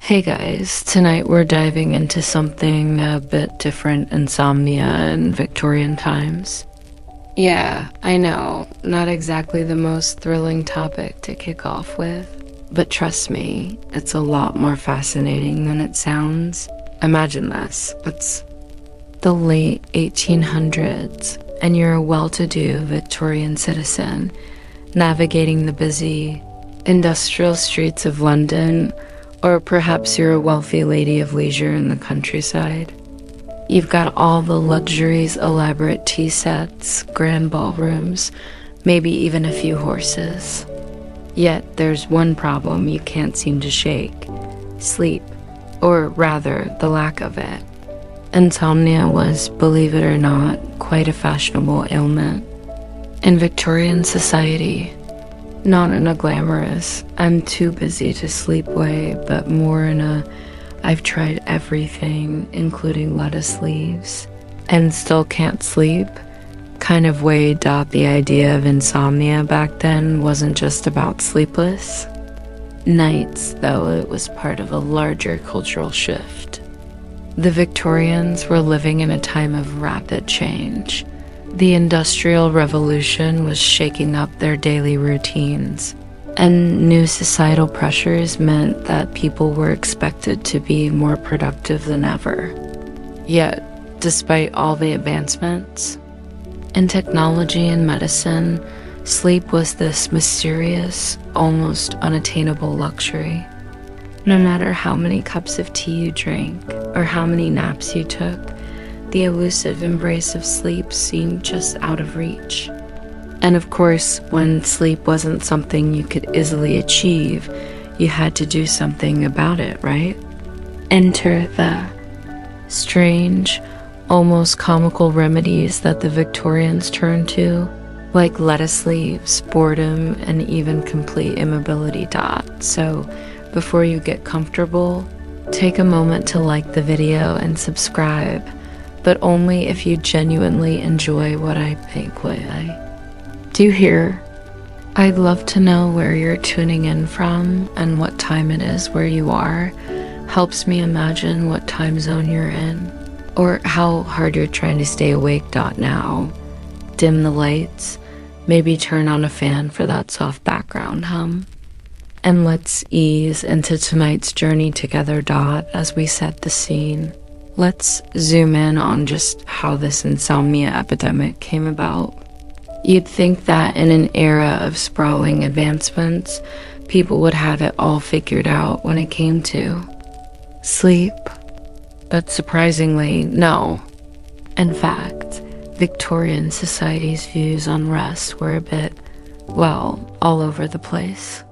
Hey guys, tonight we're diving into something a bit different: insomnia in Victorian times. Yeah, I know, not exactly the most thrilling topic to kick off with, but trust me, it's a lot more fascinating than it sounds. Imagine this: it's the late 1800s, and you're a well-to-do Victorian citizen navigating the busy industrial streets of London. Or perhaps you're a wealthy lady of leisure in the countryside. You've got all the luxuries, elaborate tea sets, grand ballrooms, maybe even a few horses. Yet there's one problem you can't seem to shake: sleep, or rather, the lack of it. Insomnia was, believe it or not, quite a fashionable ailment in Victorian society. Not in a glamorous, I'm too busy to sleep way, but more in a, I've tried everything, including lettuce leaves, and still can't sleep kind of way. The idea of insomnia back then wasn't just about sleepless nights, though it was part of a larger cultural shift. The Victorians were living in a time of rapid change. The Industrial Revolution was shaking up their daily routines, and new societal pressures meant that people were expected to be more productive than ever. Yet, despite all the advancements in technology and medicine, sleep was this mysterious, almost unattainable luxury. No matter how many cups of tea you drank or how many naps you took, the elusive embrace of sleep seemed just out of reach. And of course, when sleep wasn't something you could easily achieve, you had to do something about it, right? Enter the strange, almost comical remedies that the Victorians turned to, like lettuce leaves, boredom, and even complete immobility. So, before you get comfortable, take a moment to like the video and subscribe, but only if you genuinely enjoy what I do here. I'd love to know where you're tuning in from and what time it is where you are. Helps me imagine what time zone you're in, or how hard you're trying to stay awake. Now, dim the lights, maybe turn on a fan for that soft background hum. And let's ease into tonight's journey together. As we set the scene, let's zoom in on just how this insomnia epidemic came about. You'd think that in an era of sprawling advancements, people would have it all figured out when it came to sleep. But surprisingly, no. In fact, Victorian society's views on rest were a bit, well, all over the place.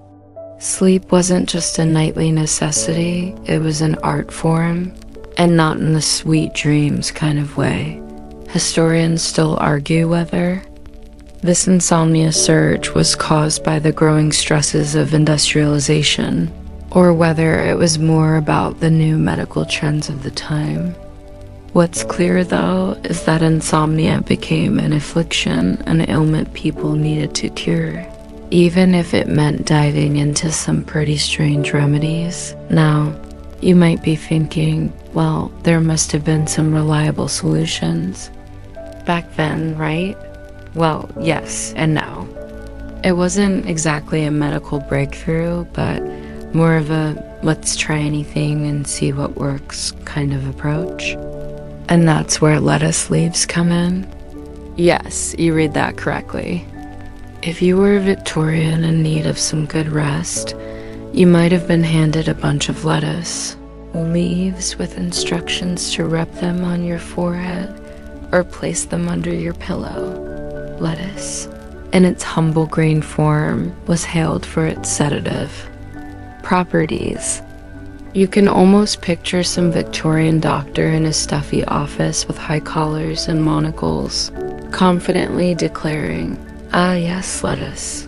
Sleep wasn't just a nightly necessity, it was an art form. And not in the sweet dreams kind of way. Historians still argue whether this insomnia surge was caused by the growing stresses of industrialization, or whether it was more about the new medical trends of the time. What's clear, though, is that insomnia became an affliction, an ailment people needed to cure, even if it meant diving into some pretty strange remedies. Now, you might be thinking, well, there must have been some reliable solutions back then, right? Well, yes and no. It wasn't exactly a medical breakthrough, but more of a let's try anything and see what works kind of approach. And that's where lettuce leaves come in. Yes, you read that correctly. If you were a Victorian in need of some good rest, you might have been handed a bunch of lettuce leaves with instructions to rub them on your forehead or place them under your pillow. Lettuce, in its humble green form, was hailed for its sedative properties. You can almost picture some Victorian doctor in a stuffy office with high collars and monocles, confidently declaring, "Ah yes, lettuce.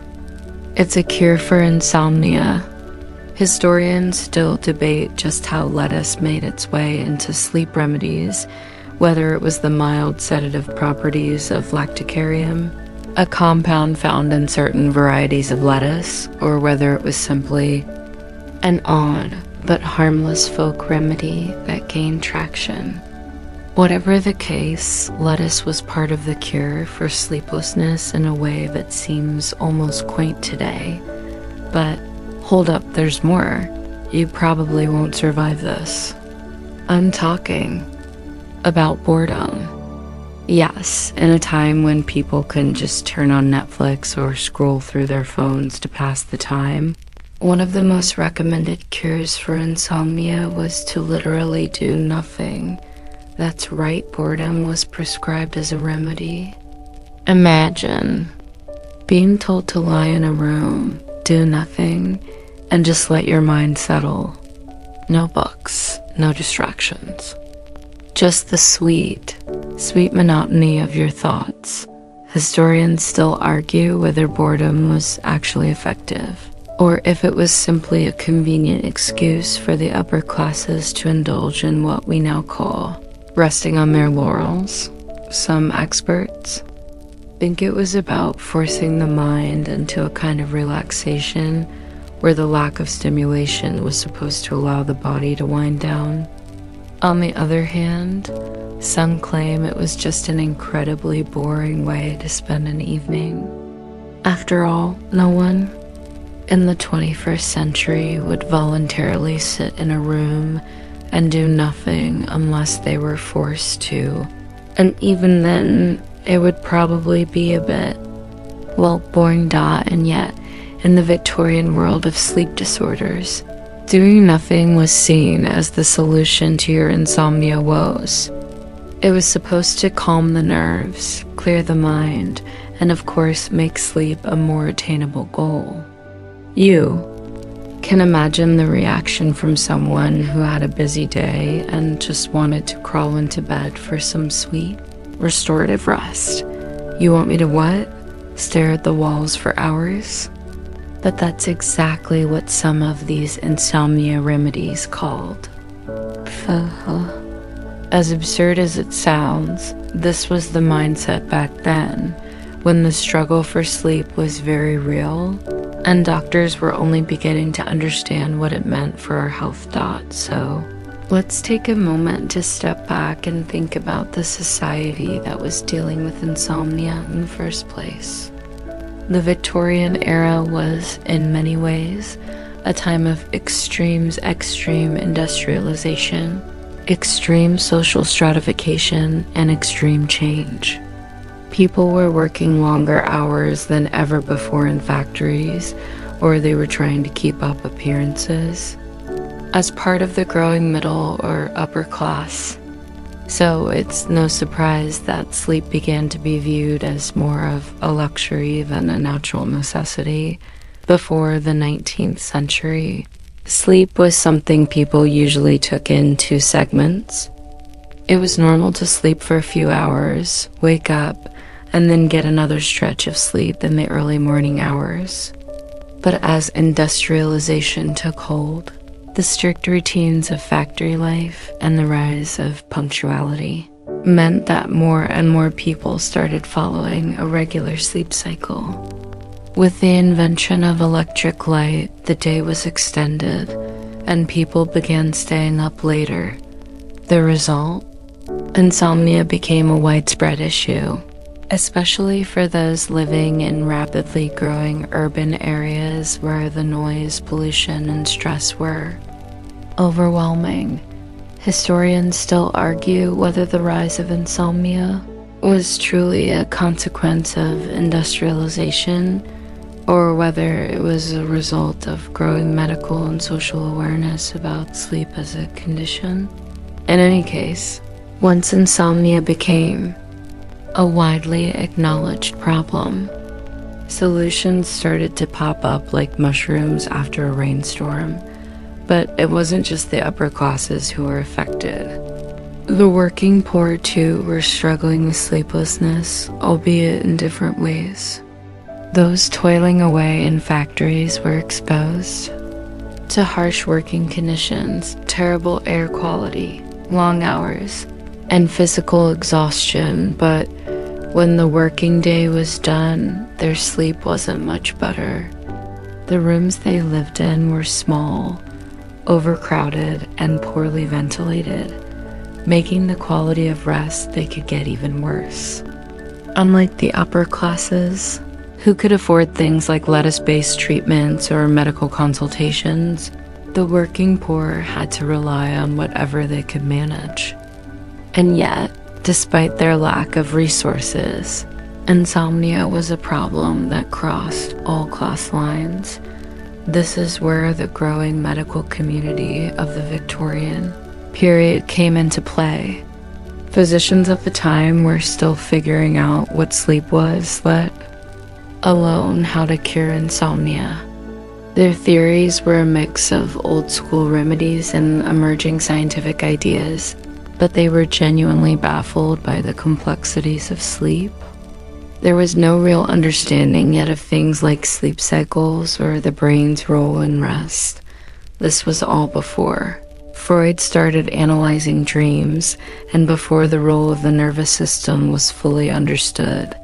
It's a cure for insomnia." Historians still debate just how lettuce made its way into sleep remedies, whether it was the mild sedative properties of lacticarium, a compound found in certain varieties of lettuce, or whether it was simply an odd but harmless folk remedy that gained traction. Whatever the case, lettuce was part of the cure for sleeplessness in a way that seems almost quaint today. But hold up, there's more. You probably won't survive this. I'm talking about boredom. Yes, in a time when people couldn't just turn on Netflix or scroll through their phones to pass the time, one of the most recommended cures for insomnia was to literally do nothing. That's right, boredom was prescribed as a remedy. Imagine being told to lie in a room, do nothing, and just let your mind settle. No books, no distractions. Just the sweet monotony of your thoughts. Historians still argue whether boredom was actually effective, or if it was simply a convenient excuse for the upper classes to indulge in what we now call resting on their laurels. Some experts think it was about forcing the mind into a kind of relaxation where the lack of stimulation was supposed to allow the body to wind down. On the other hand, some claim it was just an incredibly boring way to spend an evening. After all, no one in the 21st century would voluntarily sit in a room and do nothing unless they were forced to. And even then, it would probably be a bit, well, boring. And yet, in the Victorian world of sleep disorders, doing nothing was seen as the solution to your insomnia woes. It was supposed to calm the nerves, clear the mind, and of course make sleep a more attainable goal. You can imagine the reaction from someone who had a busy day and just wanted to crawl into bed for some sweet, restorative rest. You want me to what? Stare at the walls for hours? But that's exactly what some of these insomnia remedies called. As absurd as it sounds, this was the mindset back then, when the struggle for sleep was very real, and doctors were only beginning to understand what it meant for our health. So let's take a moment to step back and think about the society that was dealing with insomnia in the first place. The Victorian era was, in many ways, a time of extreme industrialization, extreme social stratification, and extreme change. People were working longer hours than ever before in factories, or they were trying to keep up appearances, as part of the growing middle or upper class. So it's no surprise that sleep began to be viewed as more of a luxury than a natural necessity. Before the 19th century, sleep was something people usually took in two segments. It was normal to sleep for a few hours, wake up, and then get another stretch of sleep in the early morning hours. But as industrialization took hold, the strict routines of factory life and the rise of punctuality meant that more and more people started following a regular sleep cycle. With the invention of electric light, the day was extended, and people began staying up later. The result? Insomnia became a widespread issue, especially for those living in rapidly growing urban areas where the noise, pollution, and stress were overwhelming. Historians still argue whether the rise of insomnia was truly a consequence of industrialization or whether it was a result of growing medical and social awareness about sleep as a condition. In any case, once insomnia became a widely acknowledged problem, solutions started to pop up like mushrooms after a rainstorm. But it wasn't just the upper classes who were affected. The working poor too were struggling with sleeplessness, albeit in different ways. Those toiling away in factories were exposed to harsh working conditions, terrible air quality, long hours, and physical exhaustion, but when the working day was done, their sleep wasn't much better. The rooms they lived in were small, overcrowded, and poorly ventilated, making the quality of rest they could get even worse. Unlike the upper classes, who could afford things like lettuce-based treatments or medical consultations, the working poor had to rely on whatever they could manage. And yet, despite their lack of resources, insomnia was a problem that crossed all class lines. This is where the growing medical community of the Victorian period came into play. Physicians of the time were still figuring out what sleep was, let alone how to cure insomnia. Their theories were a mix of old-school remedies and emerging scientific ideas, but they were genuinely baffled by the complexities of sleep. There was no real understanding yet of things like sleep cycles or the brain's role in rest. This was all before Freud started analyzing dreams and before the role of the nervous system was fully understood.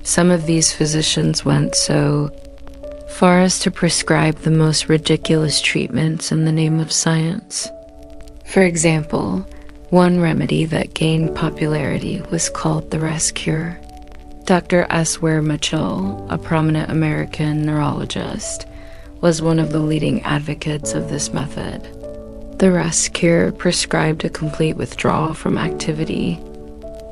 Some of these physicians went so far as to prescribe the most ridiculous treatments in the name of science. For example, one remedy that gained popularity was called the rest cure. Dr. S. Ware Mitchell, a prominent American neurologist, was one of the leading advocates of this method. The rest cure prescribed a complete withdrawal from activity,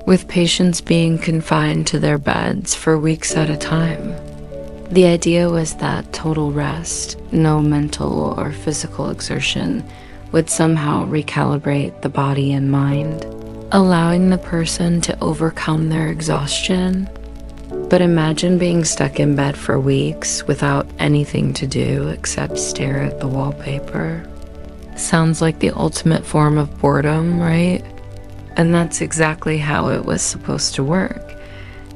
with patients being confined to their beds for weeks at a time. The idea was that total rest, no mental or physical exertion, would somehow recalibrate the body and mind, allowing the person to overcome their exhaustion. But imagine being stuck in bed for weeks without anything to do except stare at the wallpaper. Sounds like the ultimate form of boredom, right? And that's exactly how it was supposed to work.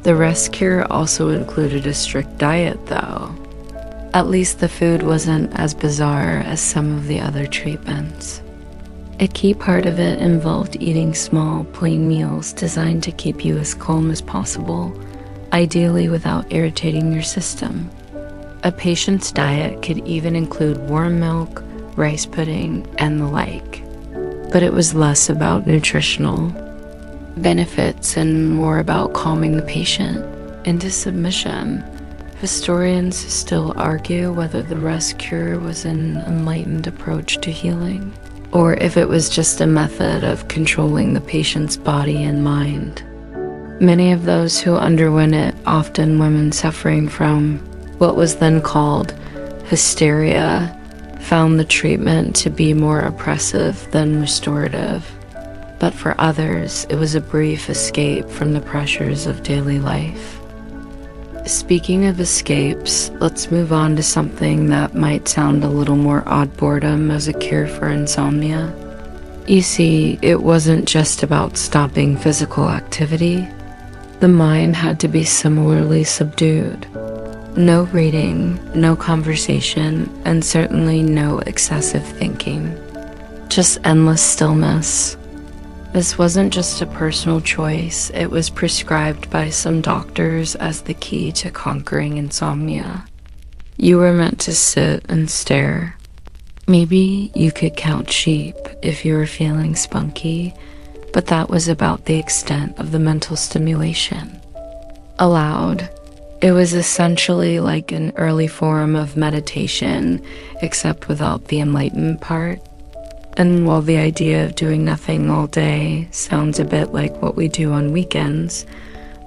The rest cure also included a strict diet, though. At least the food wasn't as bizarre as some of the other treatments. A key part of it involved eating small, plain meals designed to keep you as calm as possible, ideally without irritating your system. A patient's diet could even include warm milk, rice pudding, and the like. But it was less about nutritional benefits and more about calming the patient into submission. Historians still argue whether the rest cure was an enlightened approach to healing, or if it was just a method of controlling the patient's body and mind. Many of those who underwent it, often women suffering from what was then called hysteria, found the treatment to be more oppressive than restorative. But for others, it was a brief escape from the pressures of daily life. Speaking of escapes, let's move on to something that might sound a little more odd: boredom as a cure for insomnia. You see, it wasn't just about stopping physical activity. The mind had to be similarly subdued. No reading, no conversation, and certainly no excessive thinking. Just endless stillness. This wasn't just a personal choice, it was prescribed by some doctors as the key to conquering insomnia. You were meant to sit and stare. Maybe you could count sheep if you were feeling spunky, but that was about the extent of the mental stimulation allowed. It was essentially like an early form of meditation, except without the enlightenment part. And while the idea of doing nothing all day sounds a bit like what we do on weekends,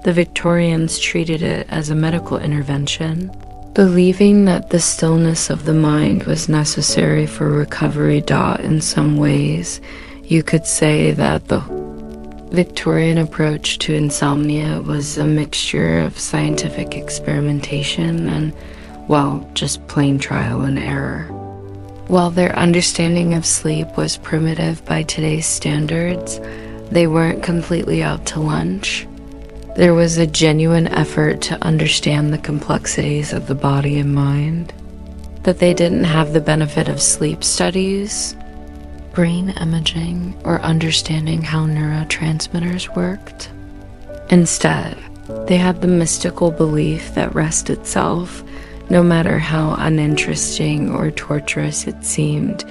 the Victorians treated it as a medical intervention, believing that the stillness of the mind was necessary for recovery. In some ways, you could say that the Victorian approach to insomnia was a mixture of scientific experimentation and, well, just plain trial and error. While their understanding of sleep was primitive by today's standards, they weren't completely out to lunch. There was a genuine effort to understand the complexities of the body and mind. That they didn't have the benefit of sleep studies, brain imaging, or understanding how neurotransmitters worked. Instead, they had the mystical belief that rest itself, no matter how uninteresting or torturous it seemed,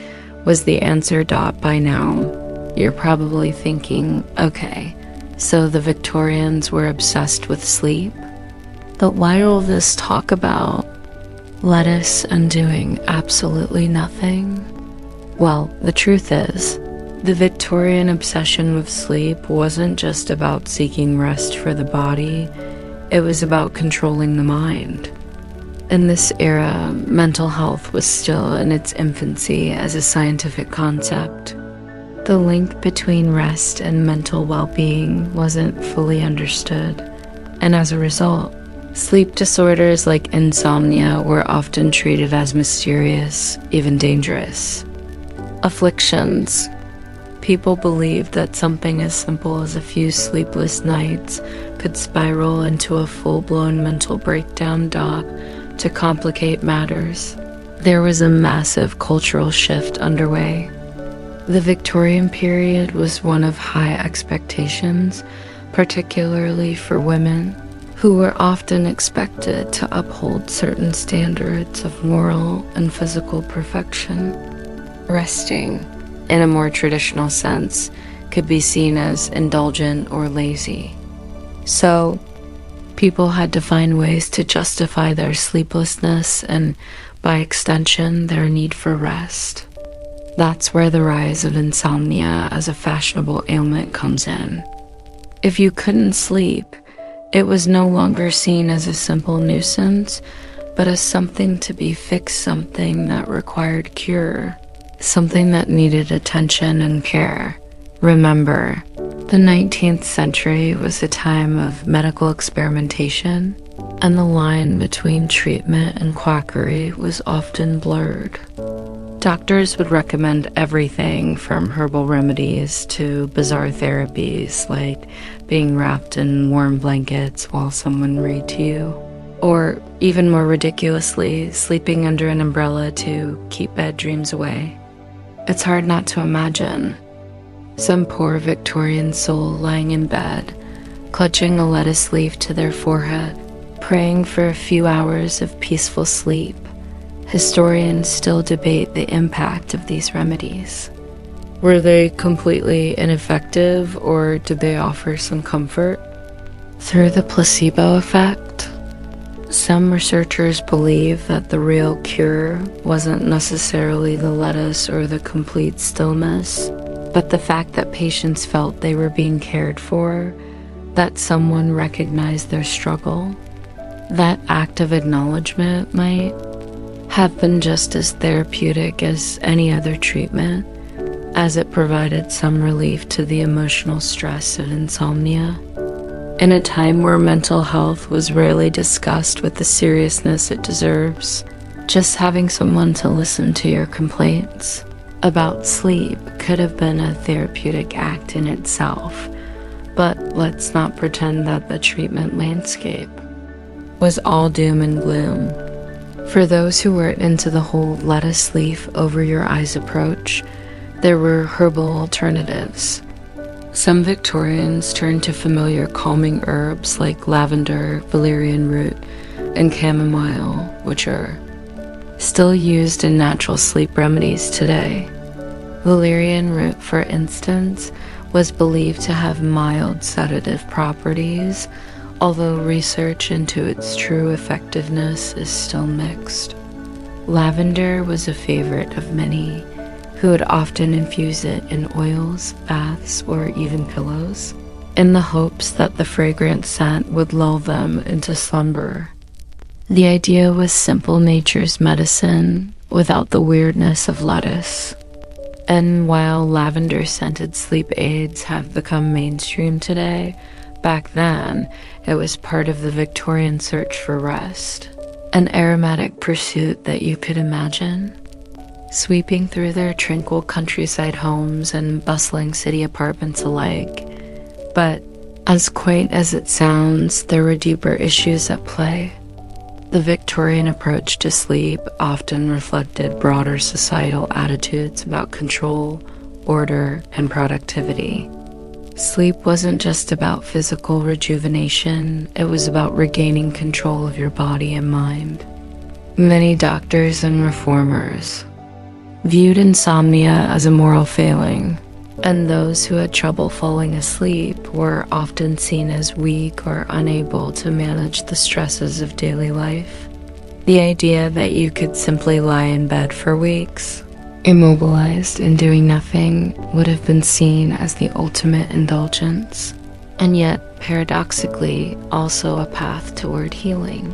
Was the answer dot by now? You're probably thinking, okay, so the Victorians were obsessed with sleep? But why all this talk about lettuce and doing absolutely nothing? Well, the truth is, the Victorian obsession with sleep wasn't just about seeking rest for the body, it was about controlling the mind. In this era, mental health was still in its infancy as a scientific concept. The link between rest and mental well-being wasn't fully understood, and as a result, sleep disorders like insomnia were often treated as mysterious, even dangerous. Afflictions. People believed that something as simple as a few sleepless nights could spiral into a full-blown mental breakdown to complicate matters. There was a massive cultural shift underway. The Victorian period was one of high expectations, particularly for women, who were often expected to uphold certain standards of moral and physical perfection. Resting, in a more traditional sense, could be seen as indulgent or lazy. So, people had to find ways to justify their sleeplessness and, by extension, their need for rest. That's where the rise of insomnia as a fashionable ailment comes in. If you couldn't sleep, it was no longer seen as a simple nuisance, but as something to be fixed, something that required cure, something that needed attention and care. Remember, the 19th century was a time of medical experimentation, and the line between treatment and quackery was often blurred. Doctors would recommend everything from herbal remedies to bizarre therapies like being wrapped in warm blankets while someone read to you, or even more ridiculously, sleeping under an umbrella to keep bad dreams away. It's hard not to imagine some poor Victorian soul lying in bed, clutching a lettuce leaf to their forehead, praying for a few hours of peaceful sleep. Historians still debate the impact of these remedies. Were they completely ineffective, or did they offer some comfort? Through the placebo effect, some researchers believe that the real cure wasn't necessarily the lettuce or the complete stillness, but the fact that patients felt they were being cared for, that someone recognized their struggle. That act of acknowledgement might have been just as therapeutic as any other treatment, as it provided some relief to the emotional stress of insomnia. In a time where mental health was rarely discussed with the seriousness it deserves, just having someone to listen to your complaints about sleep could have been a therapeutic act in itself. But let's not pretend that the treatment landscape was all doom and gloom. For those who were into the whole lettuce leaf over your eyes approach, there were herbal alternatives. Some Victorians turned to familiar calming herbs like lavender, valerian root, and chamomile, which are still used in natural sleep remedies today. Valerian root, for instance, was believed to have mild sedative properties, although research into its true effectiveness is still mixed. Lavender was a favorite of many, who would often infuse it in oils, baths, or even pillows, in the hopes that the fragrant scent would lull them into slumber. The idea was simple nature's medicine without the weirdness of lettuce. And while lavender-scented sleep aids have become mainstream today, back then, it was part of the Victorian search for rest, an aromatic pursuit that you could imagine. Sweeping through their tranquil countryside homes and bustling city apartments alike. But as quaint as it sounds, there were deeper issues at play. The Victorian approach to sleep often reflected broader societal attitudes about control, order, and productivity. Sleep wasn't just about physical rejuvenation, it was about regaining control of your body and mind. Many doctors and reformers viewed insomnia as a moral failing, and those who had trouble falling asleep were often seen as weak or unable to manage the stresses of daily life. The idea that you could simply lie in bed for weeks, immobilized and doing nothing, would have been seen as the ultimate indulgence, and yet, paradoxically, also a path toward healing.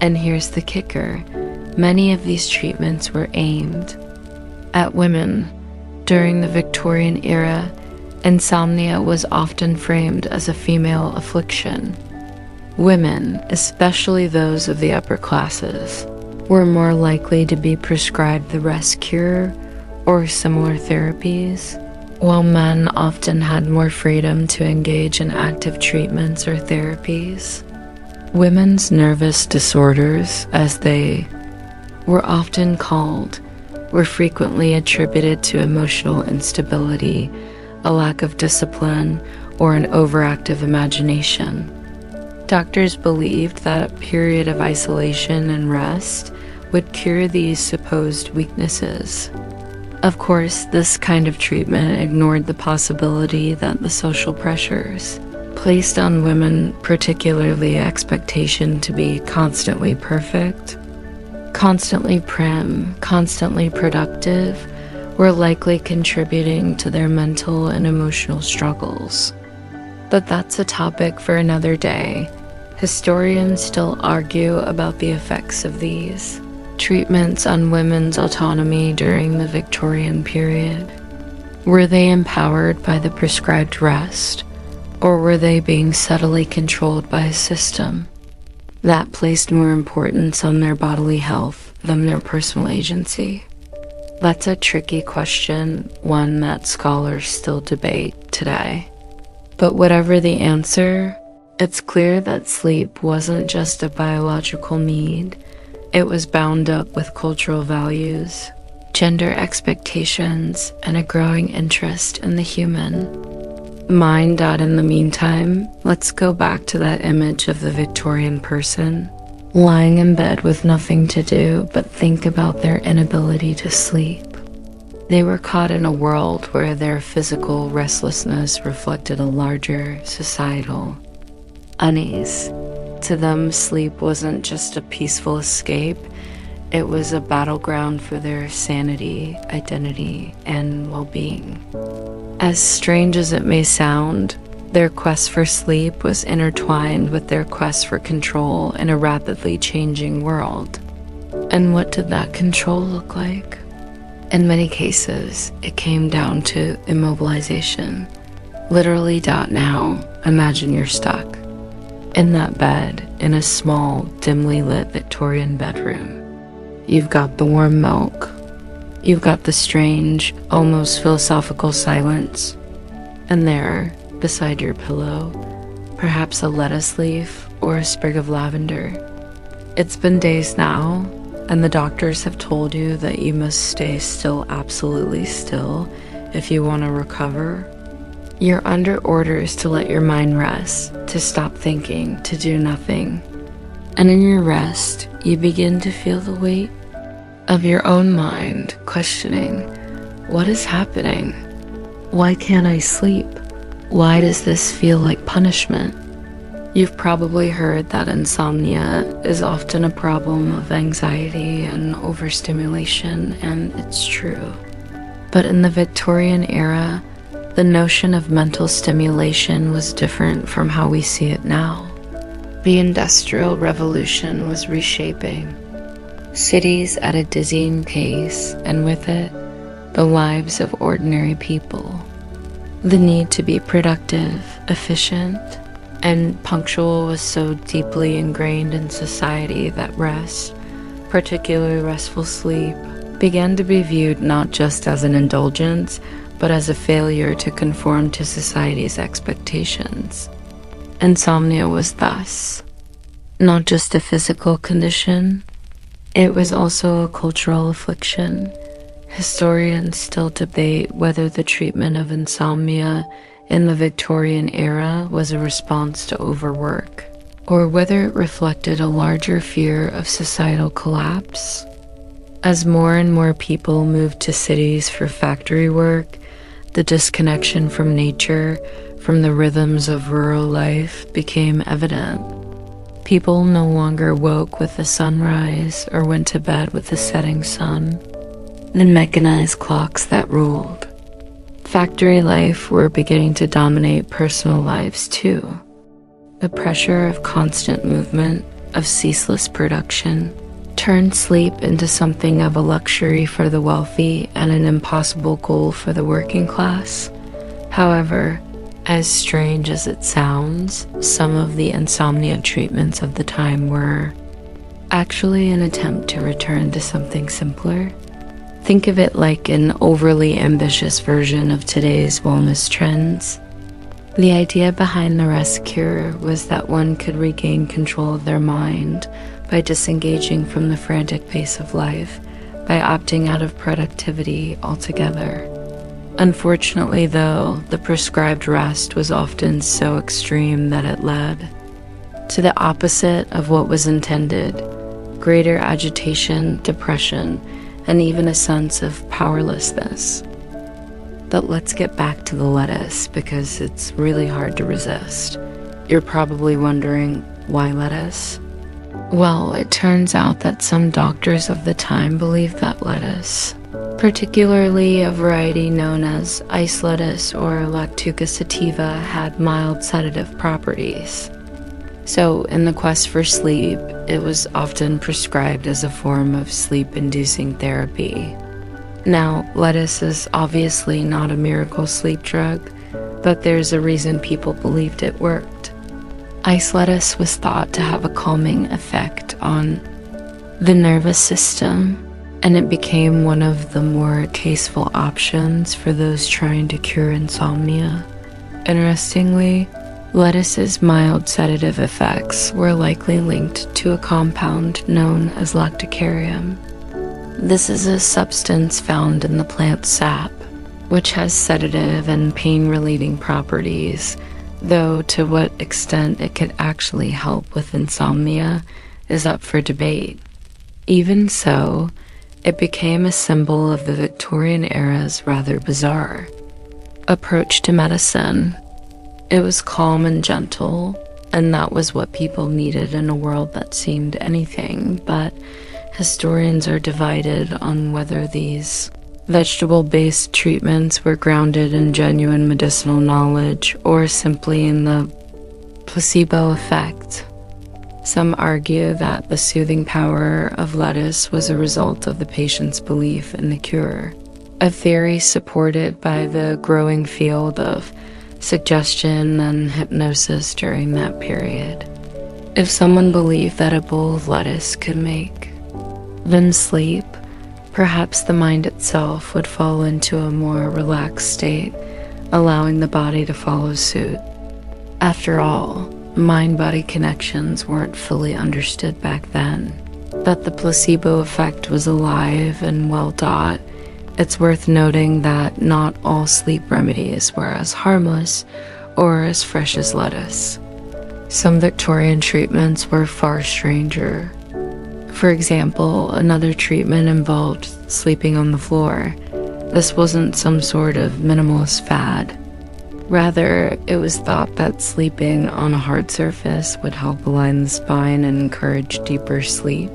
And here's the kicker: many of these treatments were aimed at women. During the Victorian era, insomnia was often framed as a female affliction. Women, especially those of the upper classes, were more likely to be prescribed the rest cure or similar therapies, while men often had more freedom to engage in active treatments or therapies. Women's nervous disorders, as they were often called, were frequently attributed to emotional instability, a lack of discipline, or an overactive imagination. Doctors believed that a period of isolation and rest would cure these supposed weaknesses. Of course, this kind of treatment ignored the possibility that the social pressures placed on women, particularly expectation to be constantly perfect, constantly prim, constantly productive, were likely contributing to their mental and emotional struggles. But that's a topic for another day. Historians still argue about the effects of these treatments on women's autonomy during the Victorian period. Were they empowered by the prescribed rest, or were they being subtly controlled by a system that placed more importance on their bodily health than their personal agency? That's a tricky question, one that scholars still debate today. But whatever the answer, it's clear that sleep wasn't just a biological need. It was bound up with cultural values, gender expectations, and a growing interest in the human mind. In the meantime, let's go back to that image of the Victorian person lying in bed with nothing to do but think about their inability to sleep. They were caught in a world where their physical restlessness reflected a larger societal unease. To them, sleep wasn't just a peaceful escape, it was a battleground for their sanity, identity, and well-being. As strange as it may sound, their quest for sleep was intertwined with their quest for control in a rapidly changing world. And what did that control look like? In many cases, it came down to immobilization. Literally. Now, imagine you're stuck in that bed in a small, dimly lit Victorian bedroom. You've got the warm milk. You've got the strange, almost philosophical silence. And there, beside your pillow, perhaps a lettuce leaf or a sprig of lavender. It's been days now, and the doctors have told you that you must stay still, absolutely still, if you want to recover. You're under orders to let your mind rest, to stop thinking, to do nothing. And in your rest, you begin to feel the weight of your own mind questioning, what is happening? Why can't I sleep? Why does this feel like punishment? You've probably heard that insomnia is often a problem of anxiety and overstimulation, and it's true. But in the Victorian era, the notion of mental stimulation was different from how we see it now. The Industrial Revolution was reshaping cities at a dizzying pace, and with it, the lives of ordinary people. The need to be productive, efficient, and punctual was so deeply ingrained in society that rest, particularly restful sleep, began to be viewed not just as an indulgence, but as a failure to conform to society's expectations. Insomnia was thus not just a physical condition, it was also a cultural affliction. Historians still debate whether the treatment of insomnia in the Victorian era was a response to overwork, or whether it reflected a larger fear of societal collapse. As more and more people moved to cities for factory work, the disconnection from nature, from the rhythms of rural life, became evident. People no longer woke with the sunrise or went to bed with the setting sun. The mechanized clocks that ruled. Factory life were beginning to dominate personal lives too. The pressure of constant movement, of ceaseless production, turned sleep into something of a luxury for the wealthy and an impossible goal for the working class. However, as strange as it sounds, some of the insomnia treatments of the time were actually an attempt to return to something simpler. Think of it like an overly ambitious version of today's wellness trends. The idea behind the rest cure was that one could regain control of their mind by disengaging from the frantic pace of life, by opting out of productivity altogether. Unfortunately, though, the prescribed rest was often so extreme that it led to the opposite of what was intended: greater agitation, depression, and even a sense of powerlessness. But let's get back to the lettuce, because it's really hard to resist. You're probably wondering, why lettuce? Well, it turns out that some doctors of the time believed that lettuce, particularly a variety known as ice lettuce or Lactuca sativa, had mild sedative properties. So, in the quest for sleep, it was often prescribed as a form of sleep-inducing therapy. Now, lettuce is obviously not a miracle sleep drug, but there's a reason people believed it worked. Ice lettuce was thought to have a calming effect on the nervous system, and it became one of the more tasteful options for those trying to cure insomnia. Interestingly, lettuce's mild sedative effects were likely linked to a compound known as lactucarium. This is a substance found in the plant sap, which has sedative and pain-relieving properties, though to what extent it could actually help with insomnia is up for debate. Even so, it became a symbol of the Victorian era's rather bizarre approach to medicine. It was calm and gentle, and that was what people needed in a world that seemed anything but. Historians are divided on whether these vegetable-based treatments were grounded in genuine medicinal knowledge or simply in the placebo effect. Some argue that the soothing power of lettuce was a result of the patient's belief in the cure, a theory supported by the growing field of suggestion and hypnosis during that period. If someone believed that a bowl of lettuce could make them sleep, perhaps the mind itself would fall into a more relaxed state, allowing the body to follow suit. After all, mind-body connections weren't fully understood back then. That the placebo effect was alive and well taught, it's worth noting that not all sleep remedies were as harmless or as fresh as lettuce. Some Victorian treatments were far stranger. For example, another treatment involved sleeping on the floor. This wasn't some sort of minimalist fad. Rather, it was thought that sleeping on a hard surface would help align the spine and encourage deeper sleep.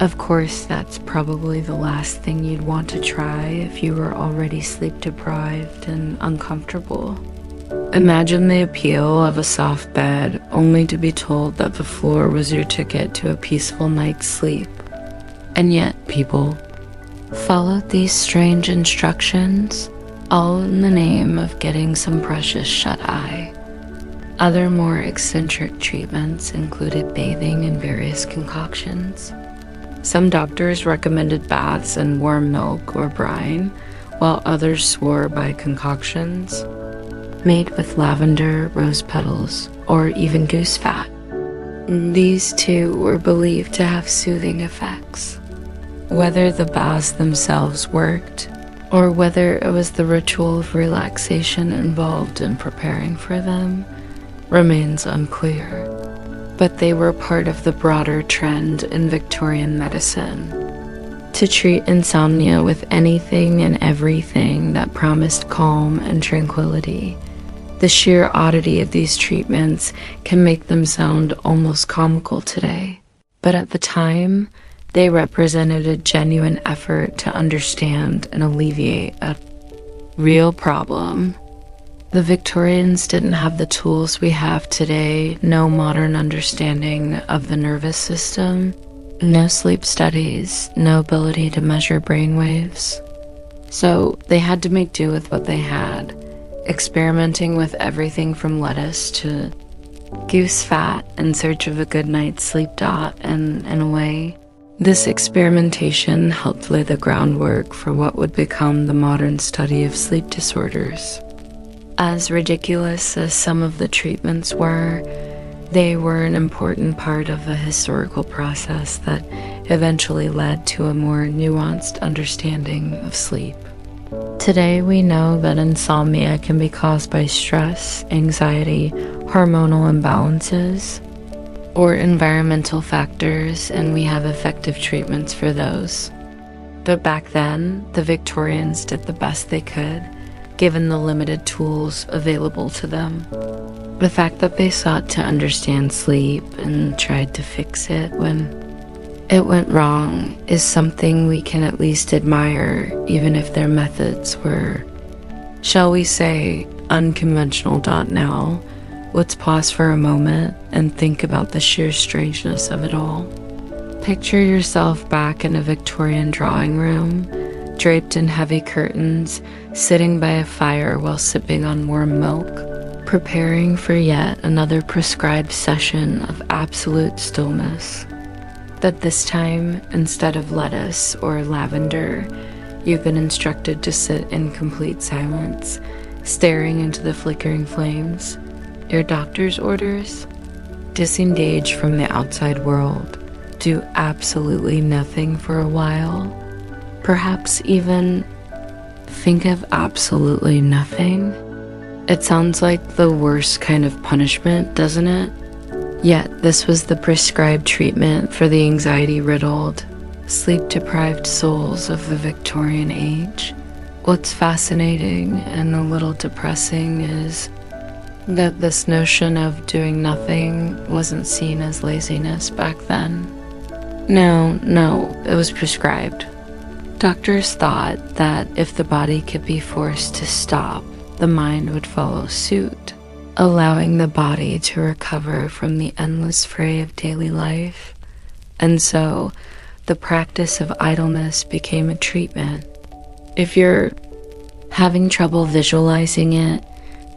Of course, that's probably the last thing you'd want to try if you were already sleep-deprived and uncomfortable. Imagine the appeal of a soft bed, only to be told that the floor was your ticket to a peaceful night's sleep. And yet, people followed these strange instructions, all in the name of getting some precious shut-eye. Other more eccentric treatments included bathing in various concoctions. Some doctors recommended baths in warm milk or brine, while others swore by concoctions made with lavender, rose petals, or even goose fat. These too were believed to have soothing effects. Whether the baths themselves worked, or whether it was the ritual of relaxation involved in preparing for them, remains unclear. But they were part of the broader trend in Victorian medicine. to treat insomnia with anything and everything that promised calm and tranquility. The sheer oddity of these treatments can make them sound almost comical today, but at the time, they represented a genuine effort to understand and alleviate a real problem. The Victorians didn't have the tools we have today, no modern understanding of the nervous system, no sleep studies, no ability to measure brainwaves. So they had to make do with what they had, experimenting with everything from lettuce to goose fat in search of a good night's sleep. And in a way, this experimentation helped lay the groundwork for what would become the modern study of sleep disorders. As ridiculous as some of the treatments were, they were an important part of a historical process that eventually led to a more nuanced understanding of sleep. Today, we know that insomnia can be caused by stress, anxiety, hormonal imbalances, or environmental factors, and we have effective treatments for those. But back then, the Victorians did the best they could, given the limited tools available to them. The fact that they sought to understand sleep and tried to fix it when it went wrong is something we can at least admire, even if their methods were, shall we say, unconventional. Now, let's pause for a moment and think about the sheer strangeness of it all. Picture yourself back in a Victorian drawing room, draped in heavy curtains, sitting by a fire while sipping on warm milk, preparing for yet another prescribed session of absolute stillness. But this time, instead of lettuce or lavender, you've been instructed to sit in complete silence, staring into the flickering flames. Your doctor's orders? Disengage from the outside world. Do absolutely nothing for a while. Perhaps even think of absolutely nothing. It sounds like the worst kind of punishment, doesn't it? Yet this was the prescribed treatment for the anxiety-riddled, sleep-deprived souls of the Victorian age. What's fascinating and a little depressing is that this notion of doing nothing wasn't seen as laziness back then. No, it was prescribed. Doctors thought that if the body could be forced to stop, the mind would follow suit, allowing the body to recover from the endless fray of daily life. And so, the practice of idleness became a treatment. If you're having trouble visualizing it,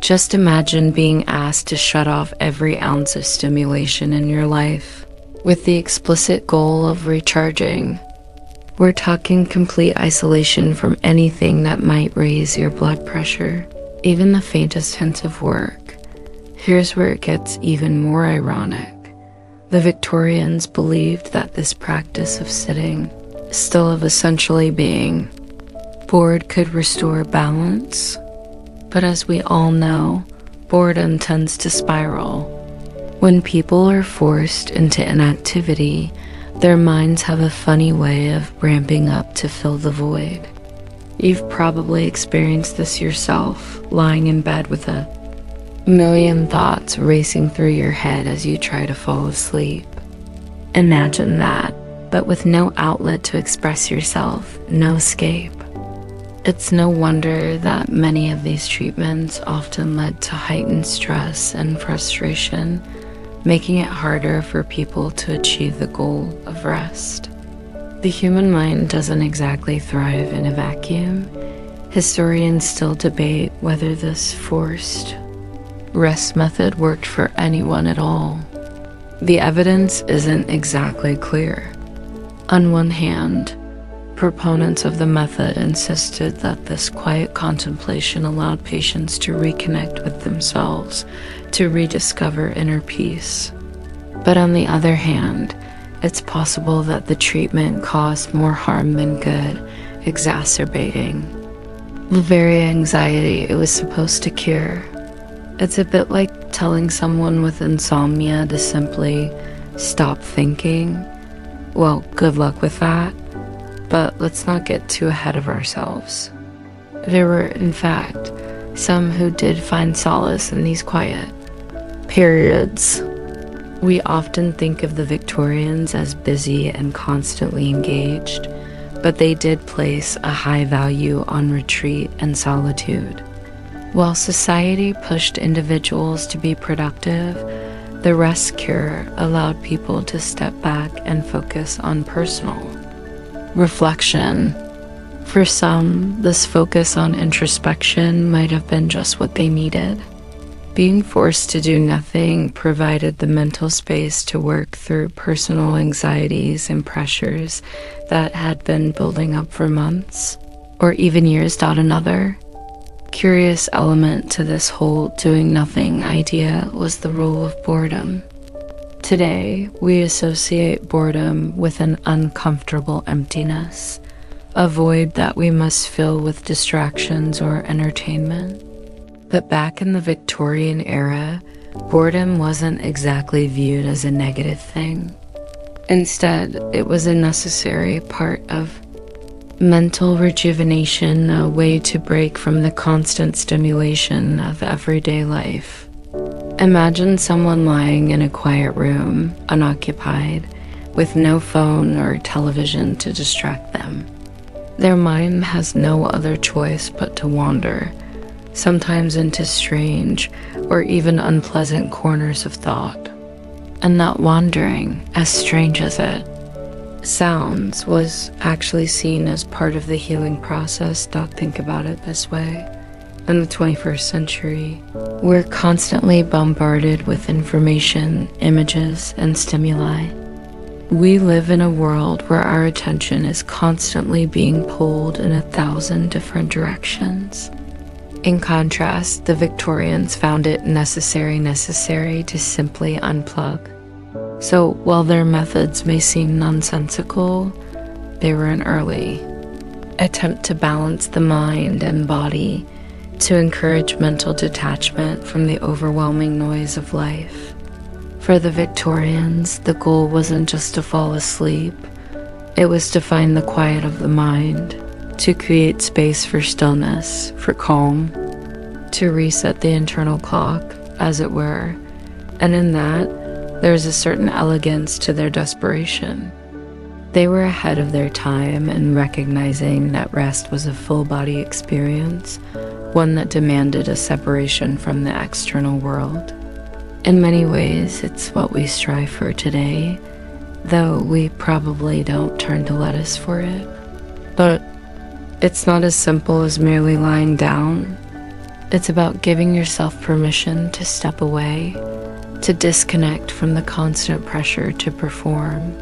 just imagine being asked to shut off every ounce of stimulation in your life, with the explicit goal of recharging. We're talking complete isolation from anything that might raise your blood pressure, even the faintest hint of work. Here's where it gets even more ironic. The Victorians believed that this practice of sitting, still of essentially being bored, could restore balance. But as we all know, boredom tends to spiral. When people are forced into inactivity, their minds have a funny way of ramping up to fill the void. You've probably experienced this yourself, lying in bed with a million thoughts racing through your head as you try to fall asleep. Imagine that, but with no outlet to express yourself, no escape. It's no wonder that many of these treatments often led to heightened stress and frustration, making it harder for people to achieve the goal of rest. The human mind doesn't exactly thrive in a vacuum. Historians still debate whether this forced rest method worked for anyone at all. The evidence isn't exactly clear. On one hand, proponents of the method insisted that this quiet contemplation allowed patients to reconnect with themselves, to rediscover inner peace. But on the other hand, it's possible that the treatment caused more harm than good, exacerbating the very anxiety it was supposed to cure. It's a bit like telling someone with insomnia to simply stop thinking. Well, good luck with that. But let's not get too ahead of ourselves. There were, in fact, some who did find solace in these quiet periods. We often think of the Victorians as busy and constantly engaged, but they did place a high value on retreat and solitude. While society pushed individuals to be productive, the rest cure allowed people to step back and focus on personal reflection. For some, this focus on introspection might have been just what they needed. Being forced to do nothing provided the mental space to work through personal anxieties and pressures that had been building up for months, or even years. Another curious element to this whole doing nothing idea was the role of boredom. Today, we associate boredom with an uncomfortable emptiness, a void that we must fill with distractions or entertainment. But back in the Victorian era, boredom wasn't exactly viewed as a negative thing. Instead, it was a necessary part of mental rejuvenation, a way to break from the constant stimulation of everyday life. Imagine someone lying in a quiet room, unoccupied, with no phone or television to distract them. Their mind has no other choice but to wander, sometimes into strange or even unpleasant corners of thought. And that wandering, as strange as it sounds, was actually seen as part of the healing process. Think about it this way. In the 21st century, we're constantly bombarded with information, images, and stimuli. We live in a world where our attention is constantly being pulled in 1,000 different directions. In contrast, the Victorians found it necessary to simply unplug. So while their methods may seem nonsensical, they were an early attempt to balance the mind and body, to encourage mental detachment from the overwhelming noise of life. For the Victorians, the goal wasn't just to fall asleep, it was to find the quiet of the mind, to create space for stillness, for calm, to reset the internal clock, as it were. And in that, there's a certain elegance to their desperation. They were ahead of their time in recognizing that rest was a full-body experience, one that demanded a separation from the external world. In many ways, it's what we strive for today, though we probably don't turn to lettuce for it. But it's not as simple as merely lying down. It's about giving yourself permission to step away, to disconnect from the constant pressure to perform.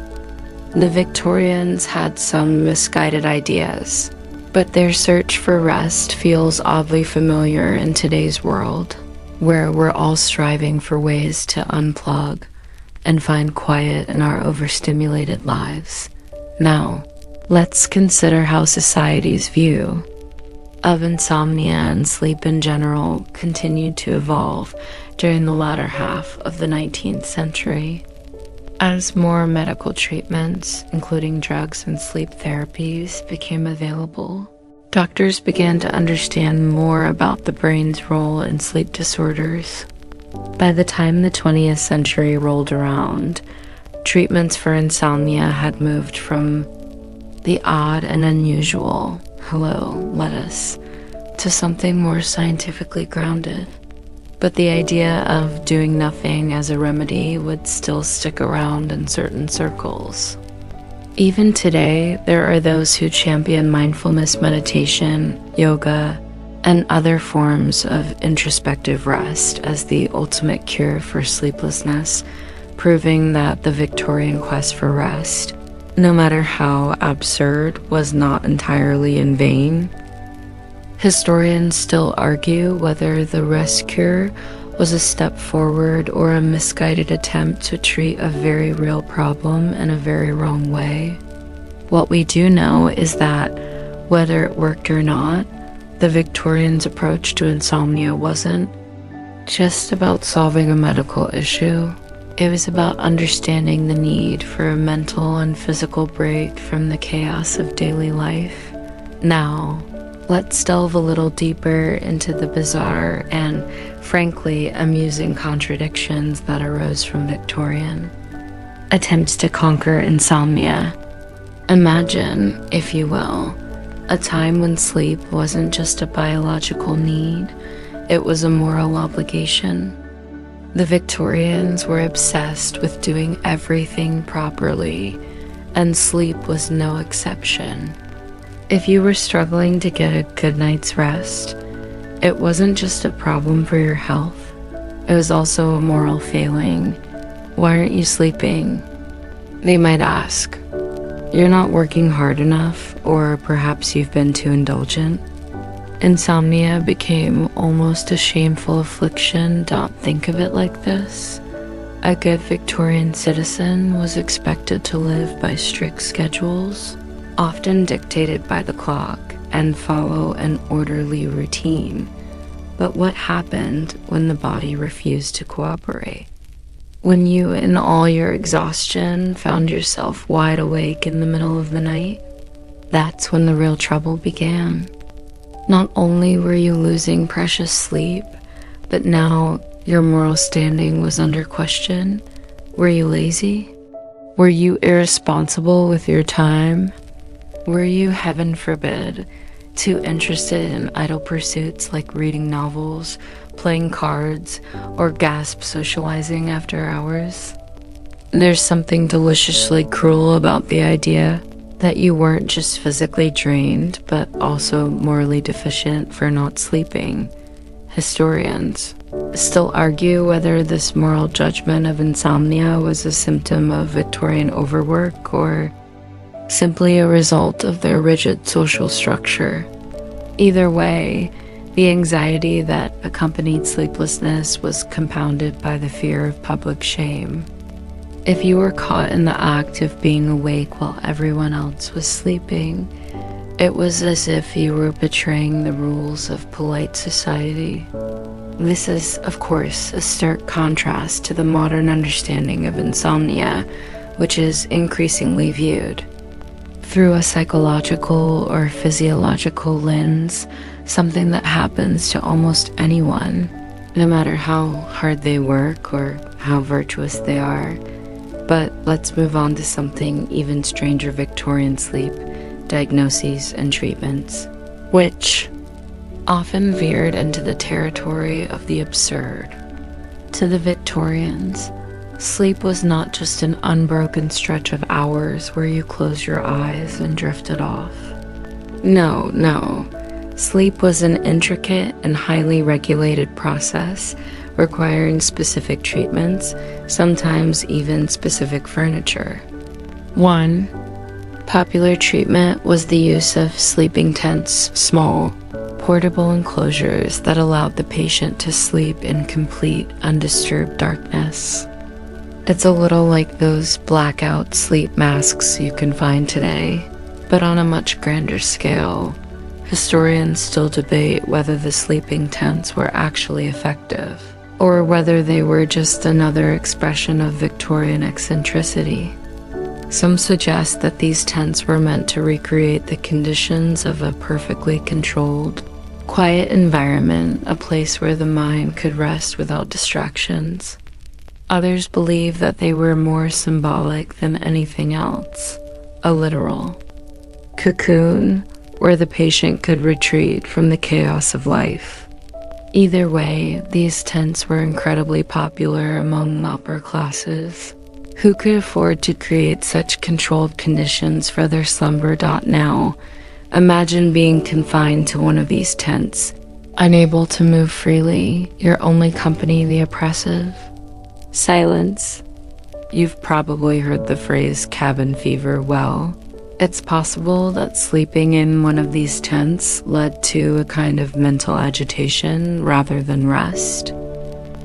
The Victorians had some misguided ideas, but their search for rest feels oddly familiar in today's world, where we're all striving for ways to unplug and find quiet in our overstimulated lives. Now, let's consider how society's view of insomnia and sleep in general continued to evolve during the latter half of the 19th century. As more medical treatments, including drugs and sleep therapies, became available, doctors began to understand more about the brain's role in sleep disorders. By the time the 20th century rolled around, treatments for insomnia had moved from the odd and unusual, hello, lettuce, to something more scientifically grounded. But the idea of doing nothing as a remedy would still stick around in certain circles. Even today, there are those who champion mindfulness meditation, yoga, and other forms of introspective rest as the ultimate cure for sleeplessness, proving that the Victorian quest for rest, no matter how absurd, was not entirely in vain. Historians still argue whether the rest cure was a step forward or a misguided attempt to treat a very real problem in a very wrong way. What we do know is that, whether it worked or not, the Victorians' approach to insomnia wasn't just about solving a medical issue. It was about understanding the need for a mental and physical break from the chaos of daily life. Now, let's delve a little deeper into the bizarre and, frankly, amusing contradictions that arose from Victorian attempts to conquer insomnia. Imagine, if you will, a time when sleep wasn't just a biological need, it was a moral obligation. The Victorians were obsessed with doing everything properly, and sleep was no exception. If you were struggling to get a good night's rest, it wasn't just a problem for your health, it was also a moral failing. Why aren't you sleeping? They might ask. You're not working hard enough, or perhaps you've been too indulgent. Insomnia became almost a shameful affliction. Don't think of it like this. A good Victorian citizen was expected to live by strict schedules, often dictated by the clock, and follow an orderly routine. But what happened when the body refused to cooperate? When you, in all your exhaustion, found yourself wide awake in the middle of the night, that's when the real trouble began. Not only were you losing precious sleep, but now your moral standing was under question. Were you lazy? Were you irresponsible with your time? Were you, heaven forbid, too interested in idle pursuits like reading novels, playing cards, or gasp socializing after hours? There's something deliciously cruel about the idea that you weren't just physically drained, but also morally deficient for not sleeping. Historians still argue whether this moral judgment of insomnia was a symptom of Victorian overwork or simply a result of their rigid social structure. Either way, the anxiety that accompanied sleeplessness was compounded by the fear of public shame. If you were caught in the act of being awake while everyone else was sleeping, it was as if you were betraying the rules of polite society. This is, of course, a stark contrast to the modern understanding of insomnia, which is increasingly viewed through a psychological or physiological lens, something that happens to almost anyone, no matter how hard they work or how virtuous they are. But let's move on to something even stranger: Victorian sleep diagnoses and treatments, which often veered into the territory of the absurd. To the Victorians, sleep was not just an unbroken stretch of hours where you closed your eyes and drifted off. No. Sleep was an intricate and highly regulated process requiring specific treatments, sometimes even specific furniture. One popular treatment was the use of sleeping tents, small, portable enclosures that allowed the patient to sleep in complete, undisturbed darkness. It's a little like those blackout sleep masks you can find today, but on a much grander scale. Historians still debate whether the sleeping tents were actually effective, or whether they were just another expression of Victorian eccentricity. Some suggest that these tents were meant to recreate the conditions of a perfectly controlled, quiet environment, a place where the mind could rest without distractions. Others believe that they were more symbolic than anything else, a literal cocoon where the patient could retreat from the chaos of life. Either way, these tents were incredibly popular among the upper classes. Who could afford to create such controlled conditions for their slumber? Now, imagine being confined to one of these tents, unable to move freely, your only company the oppressive. Silence. You've probably heard the phrase cabin fever. Well, it's possible that sleeping in one of these tents led to a kind of mental agitation rather than rest.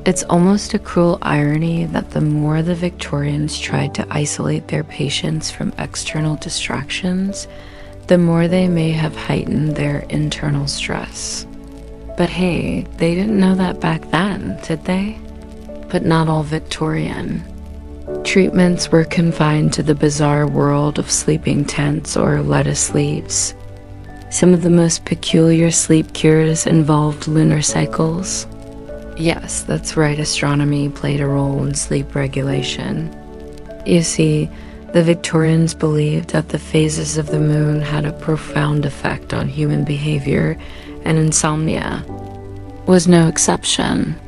It's almost a cruel irony that the more the Victorians tried to isolate their patients from external distractions, the more they may have heightened their internal stress. But hey, they didn't know that back then, did they? But not all Victorian. treatments were confined to the bizarre world of sleeping tents or lettuce leaves. Some of the most peculiar sleep cures involved lunar cycles. Yes, that's right, astronomy played a role in sleep regulation. You see, the Victorians believed that the phases of the moon had a profound effect on human behavior, and insomnia was no exception.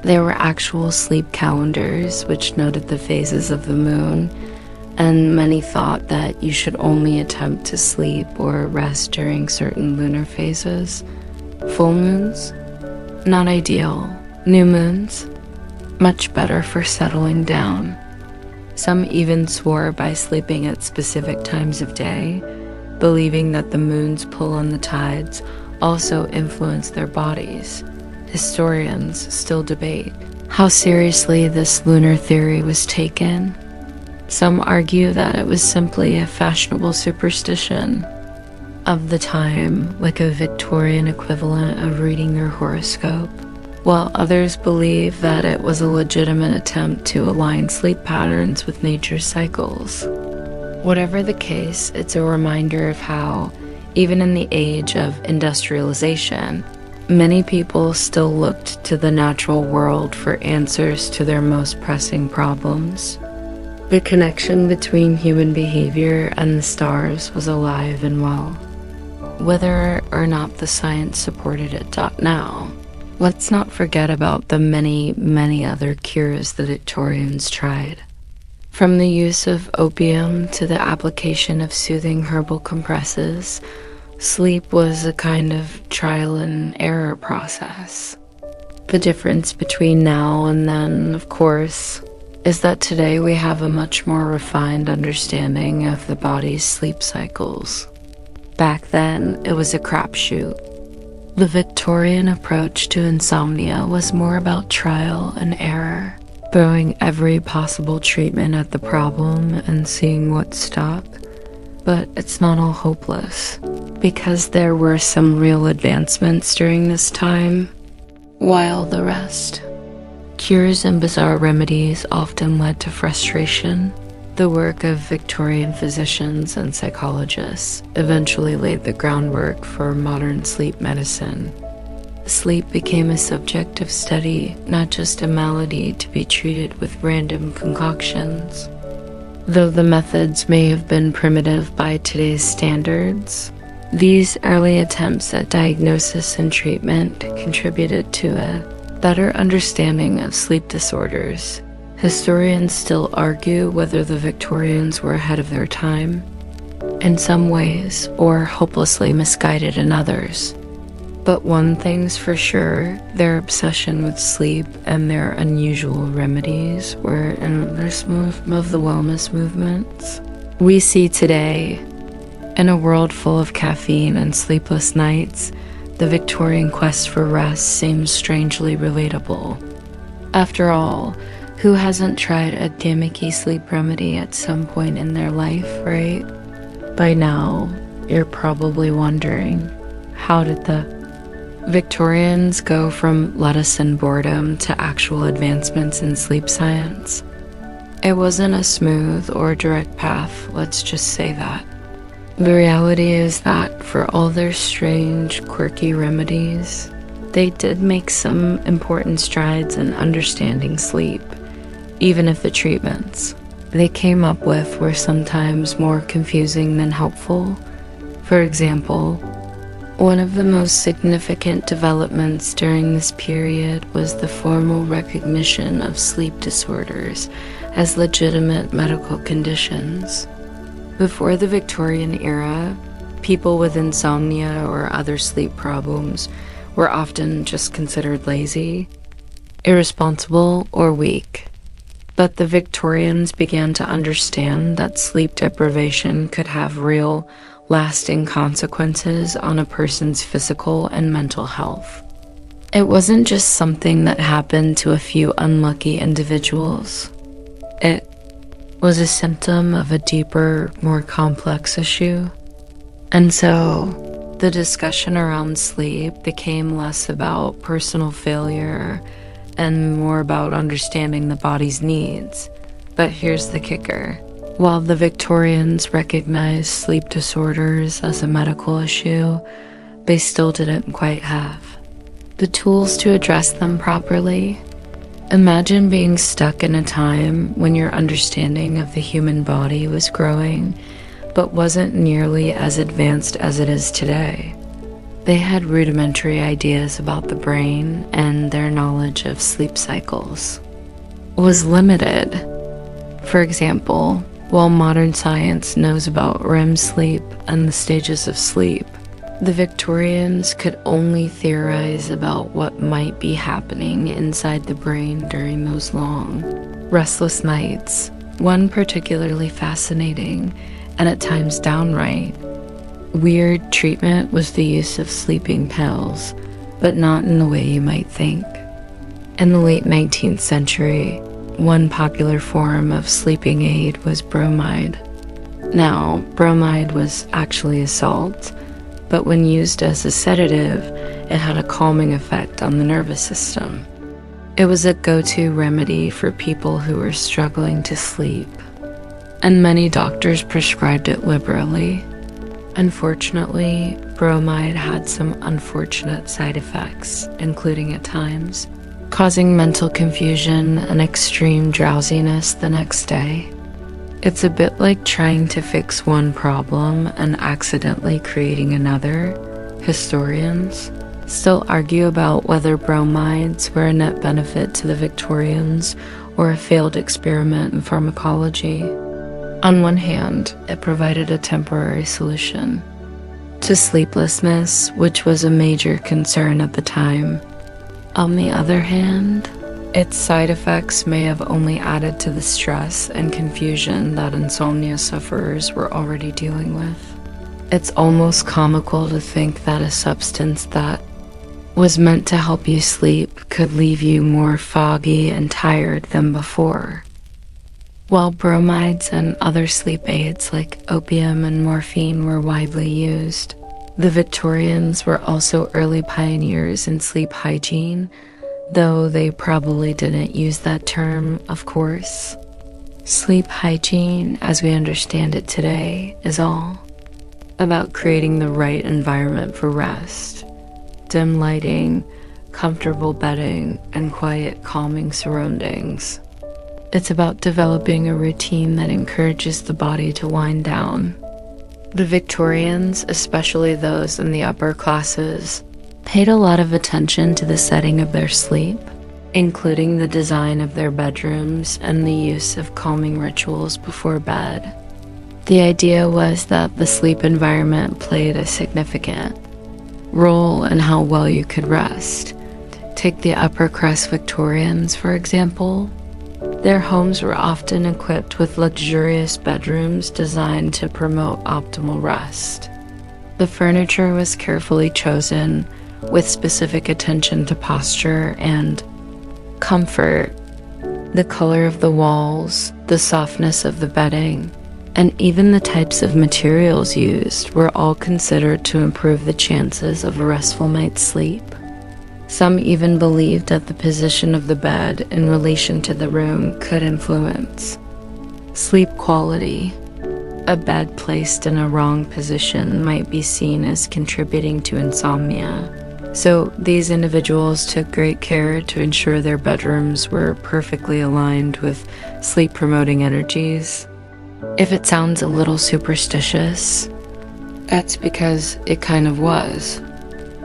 There were actual sleep calendars which noted the phases of the moon, and many thought that you should only attempt to sleep or rest during certain lunar phases. Full moons? Not ideal. New moons? Much better for settling down. Some even swore by sleeping at specific times of day, believing that the moon's pull on the tides also influenced their bodies. Historians still debate how seriously this lunar theory was taken. Some argue that it was simply a fashionable superstition of the time, like a Victorian equivalent of reading your horoscope, while others believe that it was a legitimate attempt to align sleep patterns with nature's cycles. Whatever the case, it's a reminder of how, even in the age of industrialization, many people still looked to the natural world for answers to their most pressing problems. The connection between human behavior and the stars was alive and well. Whether or not the science supported it now, let's not forget about the many other cures the Victorians tried. From the use of opium to the application of soothing herbal compresses, sleep was a kind of trial and error process. The difference between now and then, of course, is that today we have a much more refined understanding of the body's sleep cycles. Back then, it was a crapshoot. The Victorian approach to insomnia was more about trial and error, throwing every possible treatment at the problem and seeing what stuck. But it's not all hopeless, because there were some real advancements during this time, while the rest. Cures and bizarre remedies often led to frustration. The work of Victorian physicians and psychologists eventually laid the groundwork for modern sleep medicine. Sleep became a subject of study, not just a malady to be treated with random concoctions. Though the methods may have been primitive by today's standards, these early attempts at diagnosis and treatment contributed to a better understanding of sleep disorders. Historians still argue whether the Victorians were ahead of their time in some ways or hopelessly misguided in others. But one thing's for sure, their obsession with sleep and their unusual remedies were in some of the wellness movements we see today. In a world full of caffeine and sleepless nights, the Victorian quest for rest seems strangely relatable. After all, who hasn't tried a gimmicky sleep remedy at some point in their life, right? By now, you're probably wondering, how did the Victorians go from lettuce and boredom to actual advancements in sleep science? It wasn't a smooth or direct path, let's just say that. The reality is that for all their strange, quirky remedies, they did make some important strides in understanding sleep, even if the treatments they came up with were sometimes more confusing than helpful. For example, one of the most significant developments during this period was the formal recognition of sleep disorders as legitimate medical conditions. Before the Victorian era, people with insomnia or other sleep problems were often just considered lazy, irresponsible, or weak. But the Victorians began to understand that sleep deprivation could have real, lasting consequences on a person's physical and mental health. It wasn't just something that happened to a few unlucky individuals. It was a symptom of a deeper, more complex issue. And so, the discussion around sleep became less about personal failure and more about understanding the body's needs. But here's the kicker. While the Victorians recognized sleep disorders as a medical issue, they still didn't quite have the tools to address them properly. Imagine being stuck in a time when your understanding of the human body was growing, but wasn't nearly as advanced as it is today. They had rudimentary ideas about the brain, and their knowledge of sleep cycles was limited. For example, while modern science knows about REM sleep and the stages of sleep, the Victorians could only theorize about what might be happening inside the brain during those long, restless nights. One particularly fascinating, and at times downright weird treatment was the use of sleeping pills, but not in the way you might think. In the late 19th century, one popular form of sleeping aid was bromide. Now, bromide was actually a salt, but when used as a sedative, it had a calming effect on the nervous system. It was a go-to remedy for people who were struggling to sleep, and many doctors prescribed it liberally. Unfortunately, bromide had some unfortunate side effects, including at times causing mental confusion and extreme drowsiness the next day. It's a bit like trying to fix one problem and accidentally creating another. Historians still argue about whether bromides were a net benefit to the Victorians or a failed experiment in pharmacology. On one hand, it provided a temporary solution to sleeplessness, which was a major concern at the time. On the other hand, its side effects may have only added to the stress and confusion that insomnia sufferers were already dealing with. It's almost comical to think that a substance that was meant to help you sleep could leave you more foggy and tired than before. While bromides and other sleep aids like opium and morphine were widely used, the Victorians were also early pioneers in sleep hygiene, though they probably didn't use that term, of course. Sleep hygiene, as we understand it today, is all about creating the right environment for rest. Dim lighting, comfortable bedding, and quiet, calming surroundings. It's about developing a routine that encourages the body to wind down. The Victorians, especially those in the upper classes, paid a lot of attention to the setting of their sleep, including the design of their bedrooms and the use of calming rituals before bed. The idea was that the sleep environment played a significant role in how well you could rest. Take the upper crust Victorians, for example. Their homes were often equipped with luxurious bedrooms designed to promote optimal rest. The furniture was carefully chosen with specific attention to posture and comfort. The color of the walls, the softness of the bedding, and even the types of materials used were all considered to improve the chances of a restful night's sleep. Some even believed that the position of the bed in relation to the room could influence sleep quality. A bed placed in a wrong position might be seen as contributing to insomnia. So these individuals took great care to ensure their bedrooms were perfectly aligned with sleep-promoting energies. If it sounds a little superstitious, that's because it kind of was.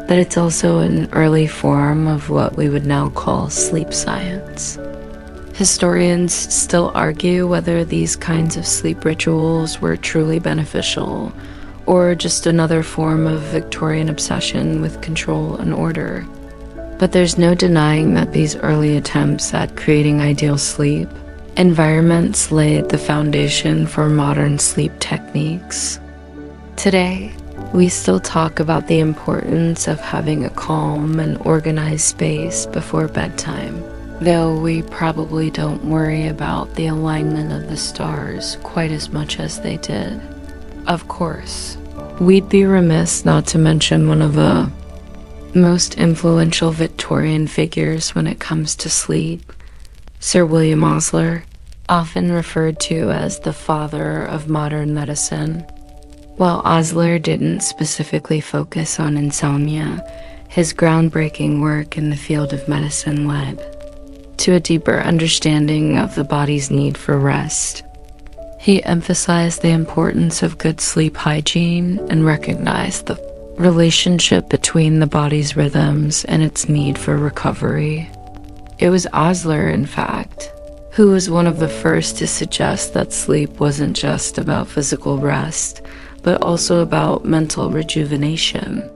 But it's also an early form of what we would now call sleep science. Historians still argue whether these kinds of sleep rituals were truly beneficial, or just another form of Victorian obsession with control and order. But there's no denying that these early attempts at creating ideal sleep environments laid the foundation for modern sleep techniques. Today, we still talk about the importance of having a calm and organized space before bedtime, though we probably don't worry about the alignment of the stars quite as much as they did. Of course, we'd be remiss not to mention one of the most influential Victorian figures when it comes to sleep, Sir William Osler. often referred to as the father of modern medicine. While Osler didn't specifically focus on insomnia, his groundbreaking work in the field of medicine led to a deeper understanding of the body's need for rest. He emphasized the importance of good sleep hygiene and recognized the relationship between the body's rhythms and its need for recovery. It was Osler, in fact, who was one of the first to suggest that sleep wasn't just about physical rest, but also about mental rejuvenation.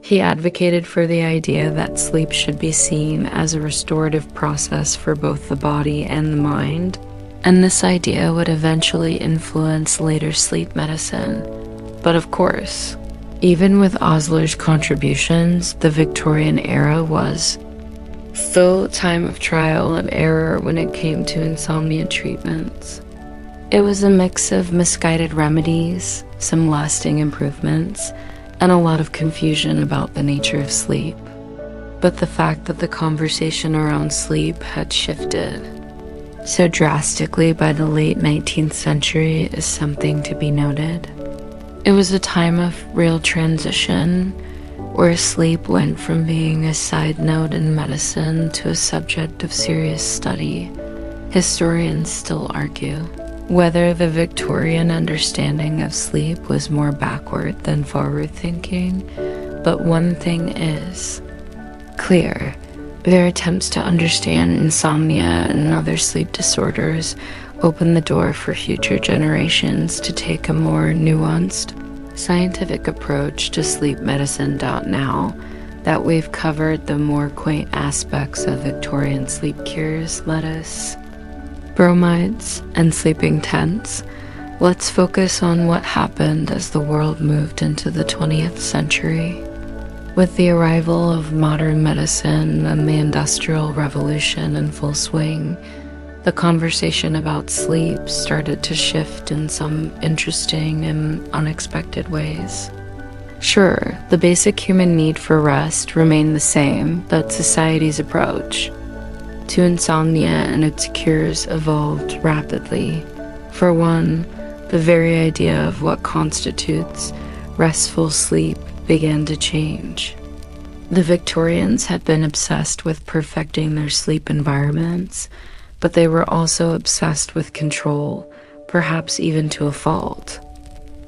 He advocated for the idea that sleep should be seen as a restorative process for both the body and the mind, and this idea would eventually influence later sleep medicine. But of course, even with Osler's contributions, the Victorian era was still a time of trial and error when it came to insomnia treatments. It was a mix of misguided remedies, some lasting improvements, and a lot of confusion about the nature of sleep. But the fact that the conversation around sleep had shifted so drastically by the late 19th century is something to be noted. It was a time of real transition, where sleep went from being a side note in medicine to a subject of serious study. Historians still argue whether the Victorian understanding of sleep was more backward than forward thinking, but one thing is clear. Their attempts to understand insomnia and other sleep disorders open the door for future generations to take a more nuanced, scientific approach to sleep medicine. Now that we've covered the more quaint aspects of Victorian sleep cures, lettuce, bromides, and sleeping tents, let's focus on what happened as the world moved into the 20th century. With the arrival of modern medicine and the Industrial Revolution in full swing, the conversation about sleep started to shift in some interesting and unexpected ways. Sure, the basic human need for rest remained the same, but society's approach to insomnia and its cures evolved rapidly. For one, the very idea of what constitutes restful sleep began to change. The Victorians had been obsessed with perfecting their sleep environments, but they were also obsessed with control, perhaps even to a fault.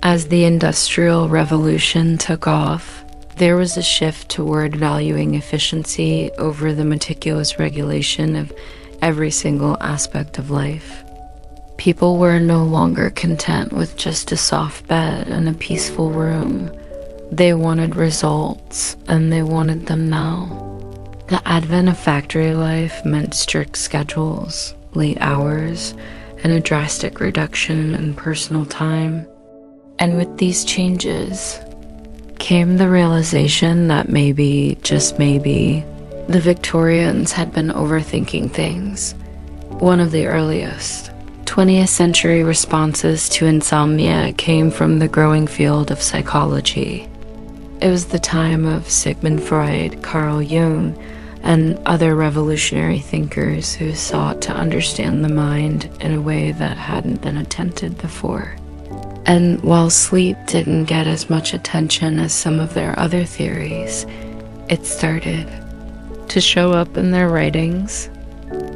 As the Industrial Revolution took off, there was a shift toward valuing efficiency over the meticulous regulation of every single aspect of life. People were no longer content with just a soft bed and a peaceful room. They wanted results, and they wanted them now. The advent of factory life meant strict schedules, late hours, and a drastic reduction in personal time. And with these changes came the realization that maybe, just maybe, the Victorians had been overthinking things. One of the earliest 20th century responses to insomnia came from the growing field of psychology. It was the time of Sigmund Freud, Carl Jung, and other revolutionary thinkers who sought to understand the mind in a way that hadn't been attempted before. And while sleep didn't get as much attention as some of their other theories, it started to show up in their writings.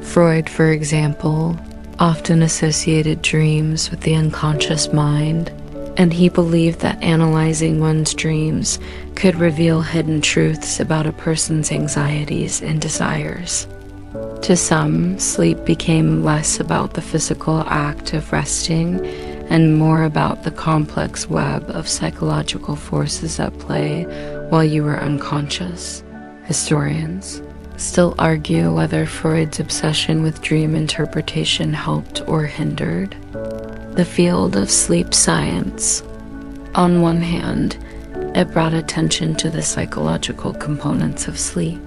Freud, for example, often associated dreams with the unconscious mind, and he believed that analyzing one's dreams could reveal hidden truths about a person's anxieties and desires. To some, sleep became less about the physical act of resting and more about the complex web of psychological forces at play while you were unconscious. Historians still argue whether Freud's obsession with dream interpretation helped or hindered the field of sleep science. On one hand, it brought attention to the psychological components of sleep,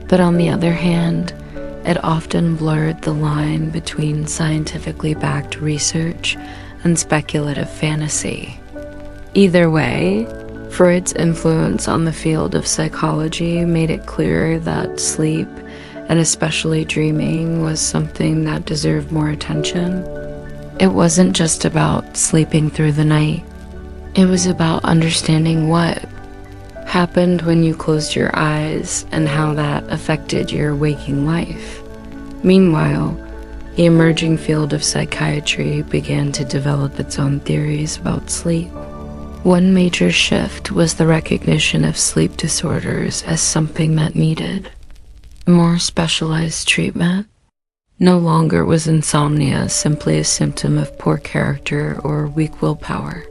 but on the other hand, it often blurred the line between scientifically backed research and speculative fantasy. Either way, Freud's influence on the field of psychology made it clear that sleep and especially dreaming, was something that deserved more attention. It wasn't just about sleeping through the night. It was about understanding what happened when you closed your eyes and how that affected your waking life. Meanwhile, the emerging field of psychiatry began to develop its own theories about sleep. One major shift was the recognition of sleep disorders as something that needed more specialized treatment. No longer was insomnia simply a symptom of poor character or weak willpower.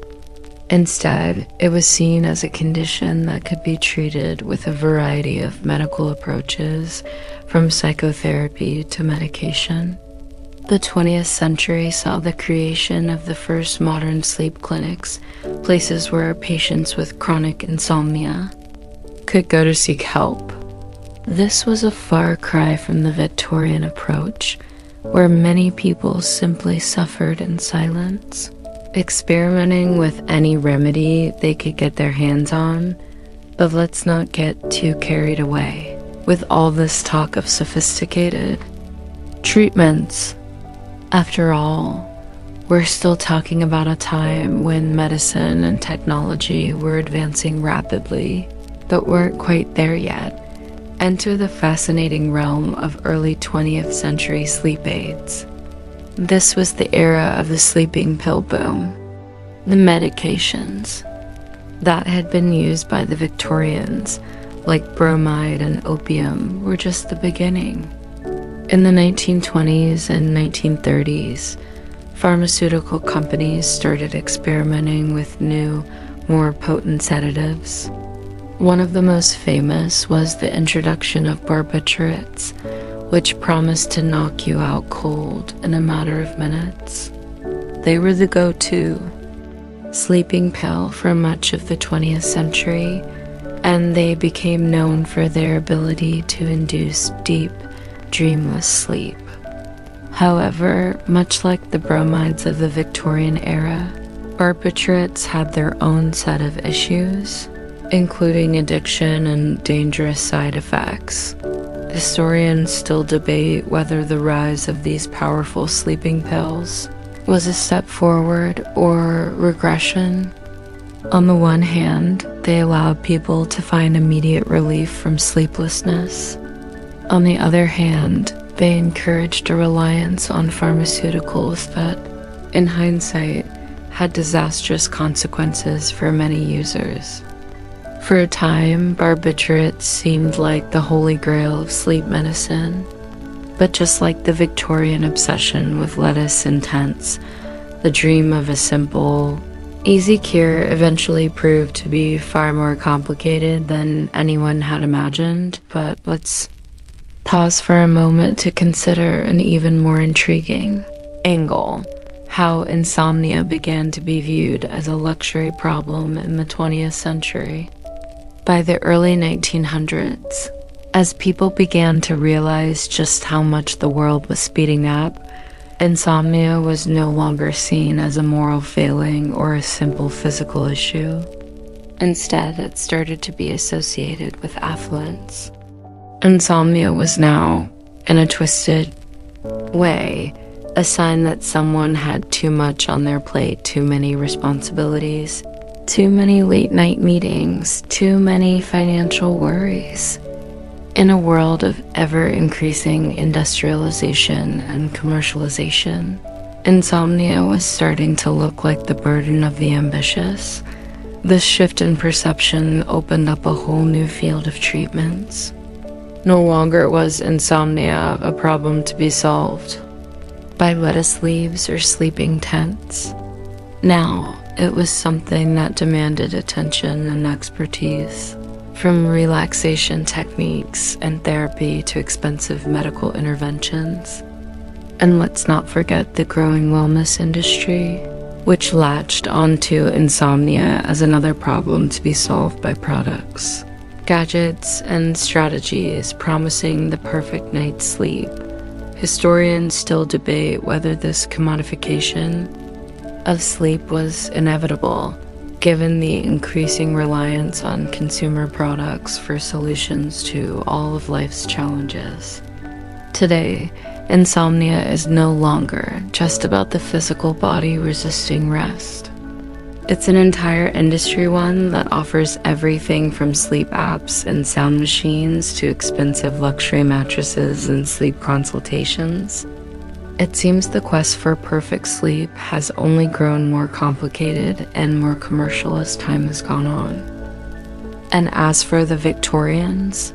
Instead, it was seen as a condition that could be treated with a variety of medical approaches, from psychotherapy to medication. The 20th century saw the creation of the first modern sleep clinics, places where patients with chronic insomnia could go to seek help. This was a far cry from the Victorian approach, where many people simply suffered in silence, experimenting with any remedy they could get their hands on. But let's not get too carried away with all this talk of sophisticated treatments. After all, we're still talking about a time when medicine and technology were advancing rapidly, but weren't quite there yet. Enter the fascinating realm of early 20th century sleep aids. This was the era of the sleeping pill boom. The medications that had been used by the Victorians, like bromide and opium, were just the beginning. In the 1920s and 1930s, pharmaceutical companies started experimenting with new, more potent sedatives. One of the most famous was the introduction of barbiturates, which promised to knock you out cold in a matter of minutes. They were the go-to sleeping pill for much of the 20th century, and they became known for their ability to induce deep, dreamless sleep. However, much like the bromides of the Victorian era, barbiturates had their own set of issues, including addiction and dangerous side effects. Historians still debate whether the rise of these powerful sleeping pills was a step forward or regression. On the one hand, they allowed people to find immediate relief from sleeplessness. On the other hand, they encouraged a reliance on pharmaceuticals that, in hindsight, had disastrous consequences for many users. For a time, barbiturates seemed like the holy grail of sleep medicine. But just like the Victorian obsession with lettuce and tents, the dream of a simple, easy cure eventually proved to be far more complicated than anyone had imagined. But let's pause for a moment to consider an even more intriguing angle: how insomnia began to be viewed as a luxury problem in the 20th century. By the early 1900s, as people began to realize just how much the world was speeding up, insomnia was no longer seen as a moral failing or a simple physical issue. Instead, it started to be associated with affluence. Insomnia was now, in a twisted way, a sign that someone had too much on their plate, too many responsibilities, too many late-night meetings, too many financial worries. In a world of ever-increasing industrialization and commercialization, insomnia was starting to look like the burden of the ambitious. This shift in perception opened up a whole new field of treatments. No longer was insomnia a problem to be solved by lettuce leaves or sleeping tents. Now, it was something that demanded attention and expertise. From relaxation techniques and therapy to expensive medical interventions. And let's not forget the growing wellness industry, which latched onto insomnia as another problem to be solved by products, gadgets, and strategies promising the perfect night's sleep. Historians still debate whether this commodification of sleep was inevitable, given the increasing reliance on consumer products for solutions to all of life's challenges. Today, insomnia is no longer just about the physical body resisting rest. It's an entire industry, one that offers everything from sleep apps and sound machines to expensive luxury mattresses and sleep consultations. It seems the quest for perfect sleep has only grown more complicated and more commercial as time has gone on. And as for the Victorians,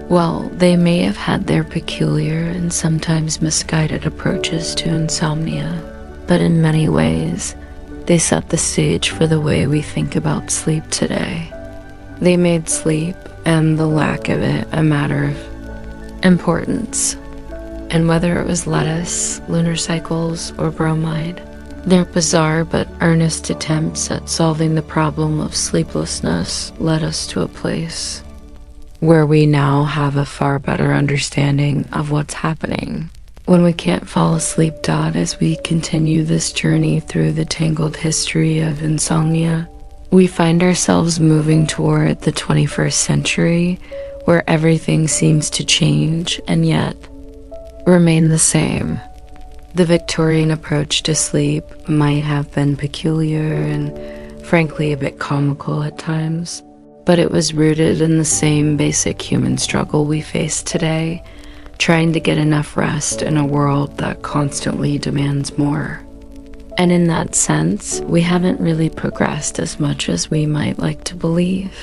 well, they may have had their peculiar and sometimes misguided approaches to insomnia, but in many ways, they set the stage for the way we think about sleep today. They made sleep and the lack of it a matter of importance. And whether it was lettuce, lunar cycles, or bromide, their bizarre but earnest attempts at solving the problem of sleeplessness led us to a place where we now have a far better understanding of what's happening when we can't fall asleep. As we continue this journey through the tangled history of insomnia, we find ourselves moving toward the 21st century, where everything seems to change and yet remain the same. The Victorian approach to sleep might have been peculiar and frankly a bit comical at times, but it was rooted in the same basic human struggle we face today, trying to get enough rest in a world that constantly demands more. And in that sense, we haven't really progressed as much as we might like to believe.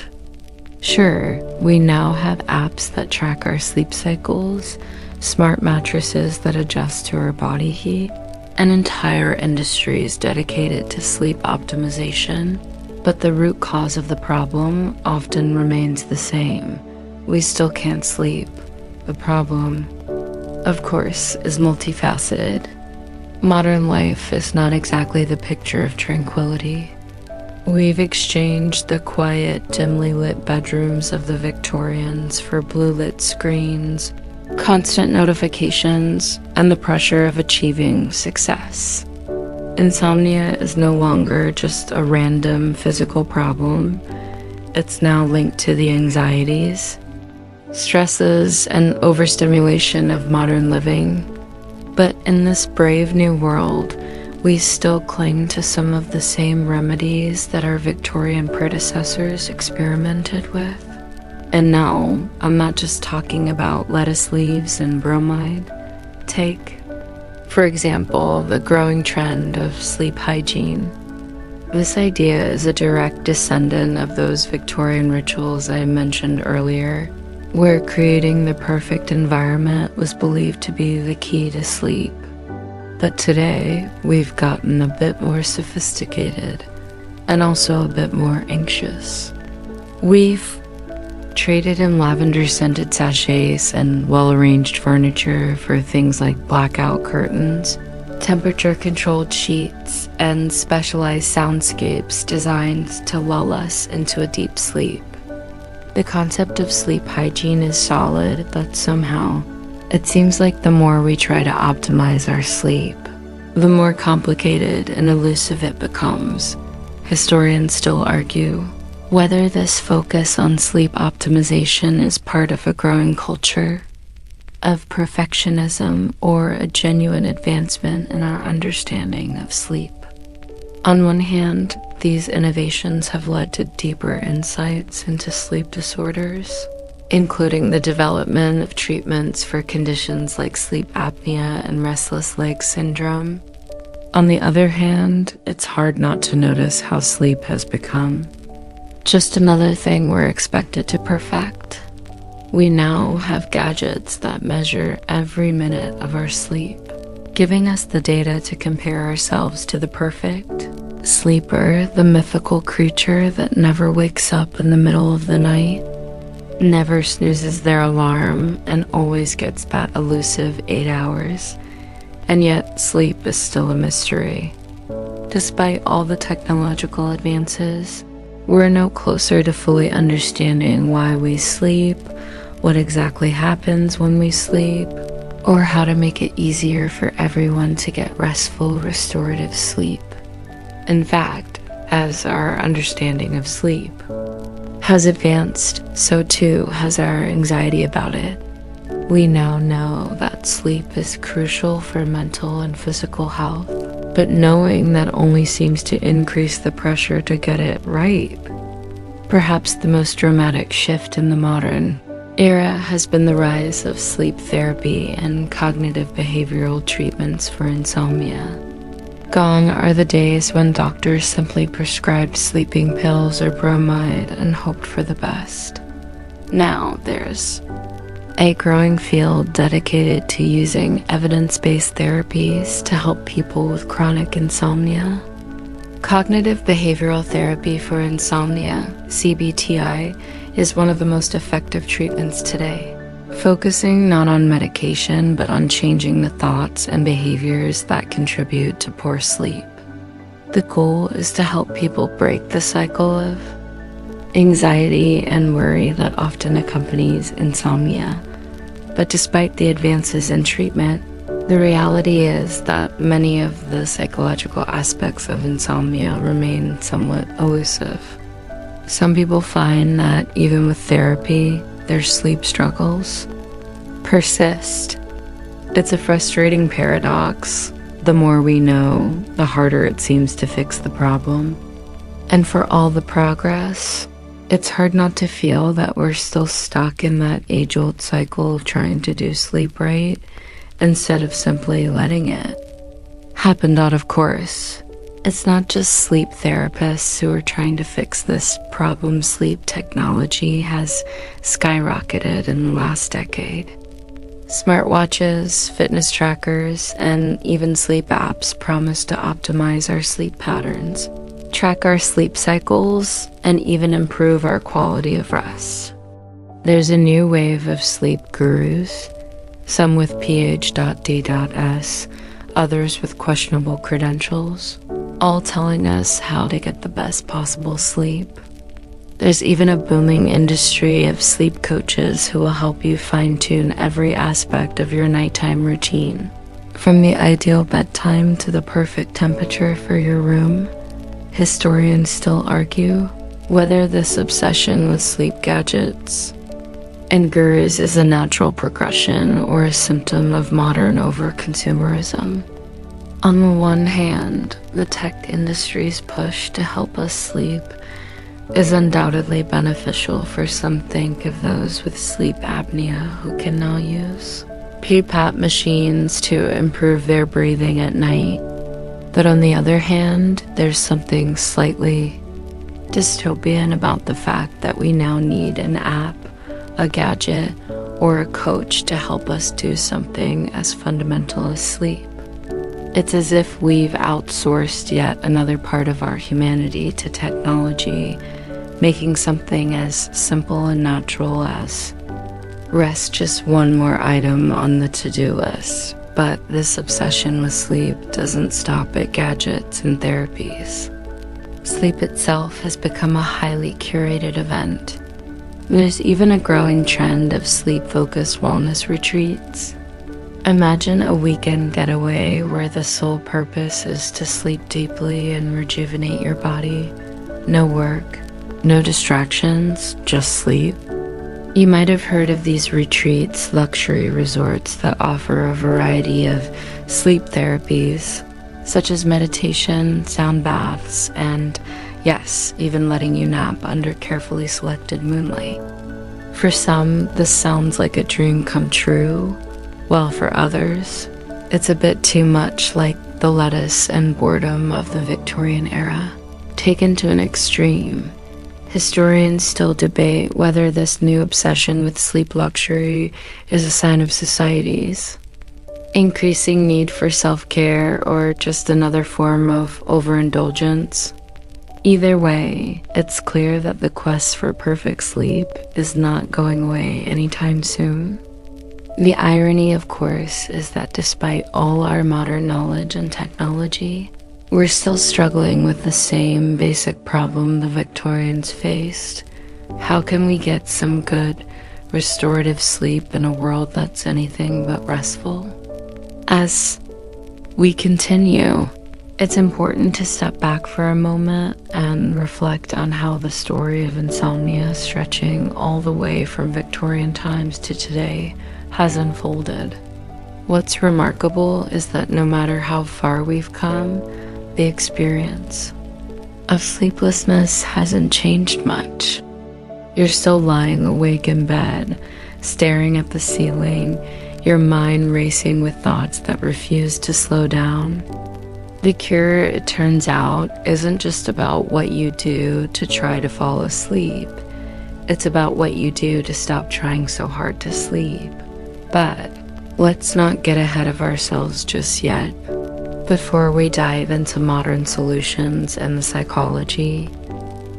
Sure, we now have apps that track our sleep cycles, smart mattresses that adjust to our body heat, and entire industries dedicated to sleep optimization, but the root cause of the problem often remains the same. We still can't sleep. The problem, of course, is multifaceted. Modern life is not exactly the picture of tranquility. We've exchanged the quiet, dimly lit bedrooms of the Victorians for blue-lit screens, constant notifications, and the pressure of achieving success. Insomnia is no longer just a random physical problem. It's now linked to the anxieties, stresses, and overstimulation of modern living. But in this brave new world, we still cling to some of the same remedies that our Victorian predecessors experimented with. And no, I'm not just talking about lettuce leaves and bromide. Take, for example, the growing trend of sleep hygiene. This idea is a direct descendant of those Victorian rituals I mentioned earlier, where creating the perfect environment was believed to be the key to sleep. But today, we've gotten a bit more sophisticated and also a bit more anxious. We've traded in lavender-scented sachets and well-arranged furniture for things like blackout curtains, temperature-controlled sheets, and specialized soundscapes designed to lull us into a deep sleep. The concept of sleep hygiene is solid, but somehow, it seems like the more we try to optimize our sleep, the more complicated and elusive it becomes. Historians still argue whether this focus on sleep optimization is part of a growing culture of perfectionism or a genuine advancement in our understanding of sleep. On one hand, these innovations have led to deeper insights into sleep disorders, including the development of treatments for conditions like sleep apnea and restless leg syndrome. On the other hand, it's hard not to notice how sleep has become just another thing we're expected to perfect. We now have gadgets that measure every minute of our sleep, giving us the data to compare ourselves to the perfect sleeper, the mythical creature that never wakes up in the middle of the night, never snoozes their alarm, and always gets that elusive 8 hours. And yet, sleep is still a mystery. Despite all the technological advances, we're no closer to fully understanding why we sleep, what exactly happens when we sleep, or how to make it easier for everyone to get restful, restorative sleep. In fact, as our understanding of sleep has advanced, so too has our anxiety about it. We now know that that sleep is crucial for mental and physical health, but knowing that only seems to increase the pressure to get it right. Perhaps the most dramatic shift in the modern era has been the rise of sleep therapy and cognitive behavioral treatments for insomnia. Gone are the days when doctors simply prescribed sleeping pills or bromide and hoped for the best. Now there's a growing field dedicated to using evidence-based therapies to help people with chronic insomnia. Cognitive behavioral therapy for insomnia, CBTI, is one of the most effective treatments today, focusing not on medication but on changing the thoughts and behaviors that contribute to poor sleep. The goal is to help people break the cycle of anxiety and worry that often accompanies insomnia. But despite the advances in treatment, the reality is that many of the psychological aspects of insomnia remain somewhat elusive. Some people find that even with therapy, their sleep struggles persist. It's a frustrating paradox. The more we know, the harder it seems to fix the problem. And for all the progress, it's hard not to feel that we're still stuck in that age-old cycle of trying to do sleep right instead of simply letting it happen. Of course, it's not just sleep therapists who are trying to fix this problem. Sleep technology has skyrocketed in the last decade. Smartwatches, fitness trackers, and even sleep apps promise to optimize our sleep patterns, track our sleep cycles, and even improve our quality of rest. There's a new wave of sleep gurus, some with PhD.S, others with questionable credentials, all telling us how to get the best possible sleep. There's even a booming industry of sleep coaches who will help you fine-tune every aspect of your nighttime routine, from the ideal bedtime to the perfect temperature for your room. Historians still argue whether this obsession with sleep gadgets and gurus is a natural progression or a symptom of modern over-consumerism. On the one hand, the tech industry's push to help us sleep is undoubtedly beneficial for some. Think of those with sleep apnea who can now use CPAP machines to improve their breathing at night. But on the other hand, there's something slightly dystopian about the fact that we now need an app, a gadget, or a coach to help us do something as fundamental as sleep. It's as if we've outsourced yet another part of our humanity to technology, making something as simple and natural as rest just one more item on the to-do list. But this obsession with sleep doesn't stop at gadgets and therapies. Sleep itself has become a highly curated event. There's even a growing trend of sleep-focused wellness retreats. Imagine a weekend getaway where the sole purpose is to sleep deeply and rejuvenate your body. No work, no distractions, just sleep. You might have heard of these retreats, luxury resorts that offer a variety of sleep therapies, such as meditation, sound baths, and, yes, even letting you nap under carefully selected moonlight. For some, this sounds like a dream come true, while for others, it's a bit too much like the lettuce and boredom of the Victorian era, taken to an extreme. Historians still debate whether this new obsession with sleep luxury is a sign of society's increasing need for self-care or just another form of overindulgence. Either way, it's clear that the quest for perfect sleep is not going away anytime soon. The irony, of course, is that despite all our modern knowledge and technology, we're still struggling with the same basic problem the Victorians faced. How can we get some good, restorative sleep in a world that's anything but restful? As we continue, it's important to step back for a moment and reflect on how the story of insomnia, stretching all the way from Victorian times to today, has unfolded. What's remarkable is that no matter how far we've come, the experience of sleeplessness hasn't changed much. You're still lying awake in bed, staring at the ceiling, your mind racing with thoughts that refuse to slow down. The cure, it turns out, isn't just about what you do to try to fall asleep. It's about what you do to stop trying so hard to sleep. But let's not get ahead of ourselves just yet. Before we dive into modern solutions and the psychology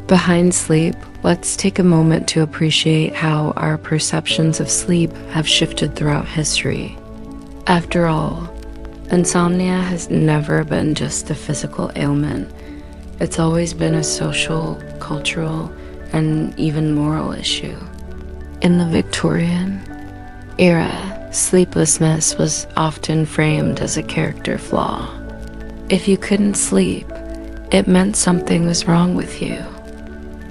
behind sleep, let's take a moment to appreciate how our perceptions of sleep have shifted throughout history. After all, insomnia has never been just a physical ailment. It's always been a social, cultural, and even moral issue. In the Victorian era, sleeplessness was often framed as a character flaw. If you couldn't sleep, it meant something was wrong with you.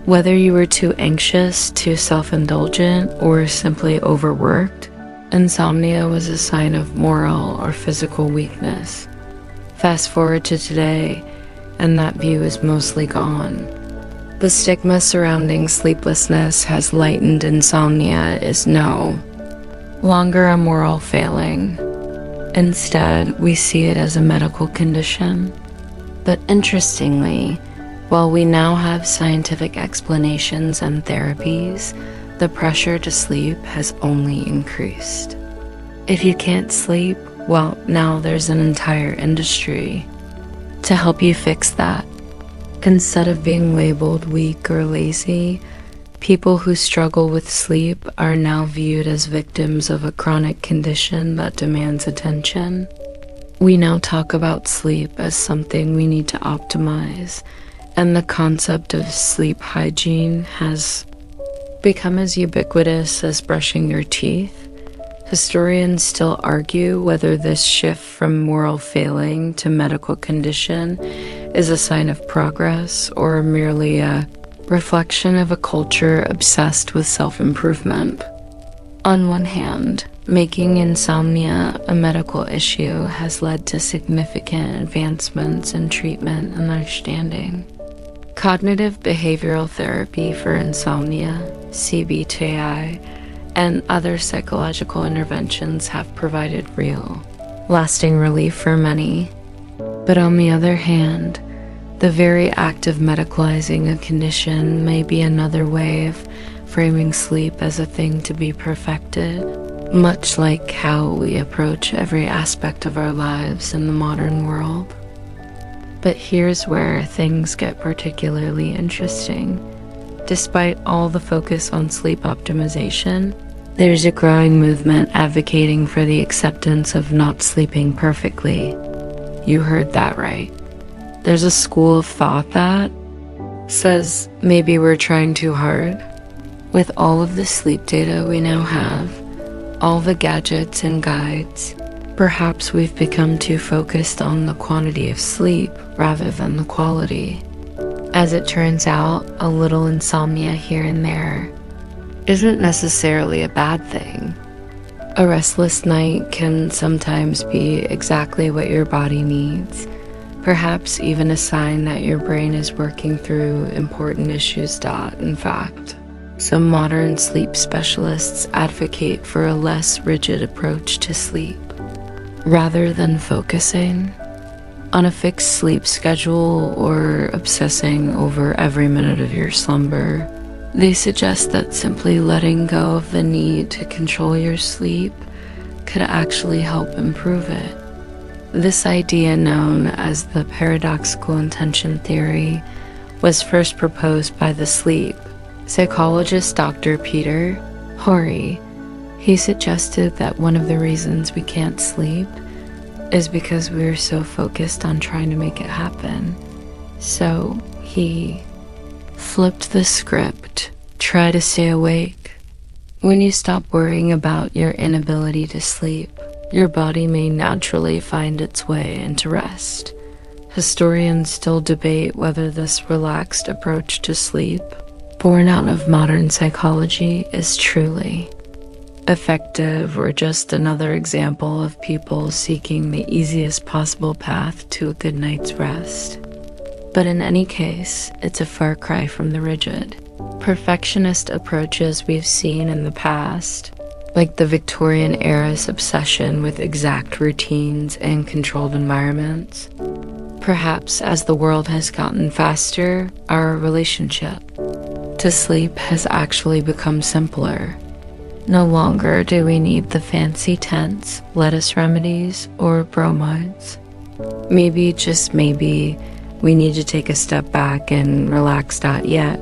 Whether you were too anxious, too self-indulgent, or simply overworked, insomnia was a sign of moral or physical weakness. Fast forward to today, and that view is mostly gone. The stigma surrounding sleeplessness has lightened insomnia is no longer a moral failing. Instead, we see it as a medical condition. But interestingly, while we now have scientific explanations and therapies, the pressure to sleep has only increased. If you can't sleep, well, now there's an entire industry to help you fix that. Instead of being labeled weak or lazy, people who struggle with sleep are now viewed as victims of a chronic condition that demands attention. We now talk about sleep as something we need to optimize, and the concept of sleep hygiene has become as ubiquitous as brushing your teeth. Historians still argue whether this shift from moral failing to medical condition is a sign of progress or merely a reflection of a culture obsessed with self-improvement. On one hand, making insomnia a medical issue has led to significant advancements in treatment and understanding. Cognitive behavioral therapy for insomnia, CBTI, and other psychological interventions have provided real, lasting relief for many. But on the other hand, the very act of medicalizing a condition may be another way of framing sleep as a thing to be perfected, much like how we approach every aspect of our lives in the modern world. But here's where things get particularly interesting. Despite all the focus on sleep optimization, there's a growing movement advocating for the acceptance of not sleeping perfectly. You heard that right. There's a school of thought that says maybe we're trying too hard. With all of the sleep data we now have, all the gadgets and guides, perhaps we've become too focused on the quantity of sleep rather than the quality. As it turns out, a little insomnia here and there isn't necessarily a bad thing. A restless night can sometimes be exactly what your body needs, perhaps even a sign that your brain is working through important issues. In fact, some modern sleep specialists advocate for a less rigid approach to sleep. Rather than focusing on a fixed sleep schedule or obsessing over every minute of your slumber, they suggest that simply letting go of the need to control your sleep could actually help improve it. This idea, known as the paradoxical intention theory, was first proposed by the sleep psychologist Dr. Peter Horry. He suggested that one of the reasons we can't sleep is because we're so focused on trying to make it happen. So he flipped the script. Try to stay awake. When you stop worrying about your inability to sleep, your body may naturally find its way into rest. Historians still debate whether this relaxed approach to sleep, born out of modern psychology, is truly effective, or just another example of people seeking the easiest possible path to a good night's rest. But in any case, it's a far cry from the rigid, perfectionist approaches we've seen in the past, like the Victorian era's obsession with exact routines and controlled environments. Perhaps as the world has gotten faster, our relationship to sleep has actually become simpler. No longer do we need the fancy tents, lettuce remedies, or bromides. Maybe, just maybe, we need to take a step back and relax. Yet,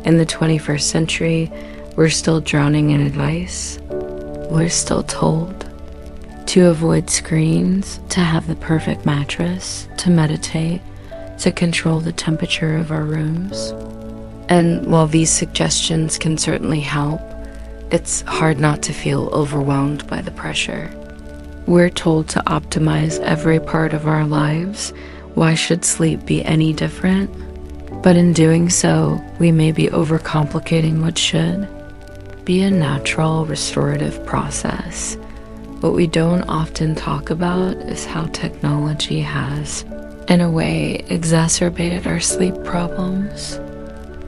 in the 21st century, we're still drowning in advice. We're still told to avoid screens, to have the perfect mattress, to meditate, to control the temperature of our rooms. And while these suggestions can certainly help, it's hard not to feel overwhelmed by the pressure. We're told to optimize every part of our lives. Why should sleep be any different? But in doing so, we may be overcomplicating what should be a natural, restorative process. What we don't often talk about is how technology has, in a way, exacerbated our sleep problems.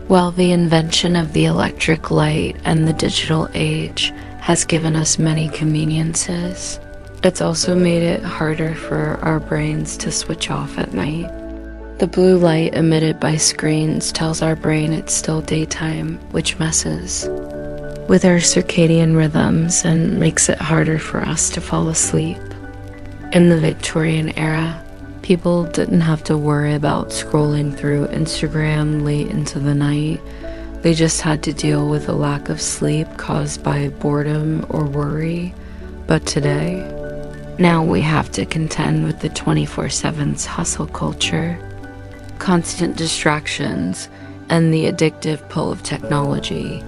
While the invention of the electric light and the digital age has given us many conveniences, it's also made it harder for our brains to switch off at night. The blue light emitted by screens tells our brain it's still daytime, which messes with our circadian rhythms and makes it harder for us to fall asleep. In the Victorian era, people didn't have to worry about scrolling through Instagram late into the night. They just had to deal with a lack of sleep caused by boredom or worry. But today, now we have to contend with the 24/7's hustle culture, constant distractions, and the addictive pull of technology.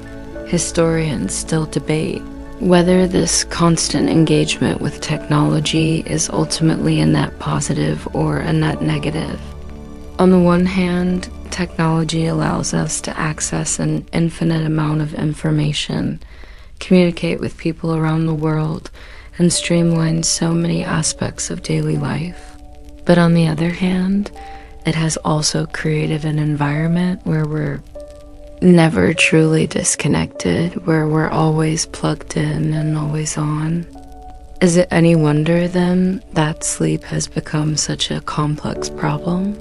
Historians still debate whether this constant engagement with technology is ultimately a net positive or a net negative. On the one hand, technology allows us to access an infinite amount of information, communicate with people around the world, and streamline so many aspects of daily life. But on the other hand, it has also created an environment where we're never truly disconnected, where we're always plugged in and always on. Is it any wonder then that sleep has become such a complex problem?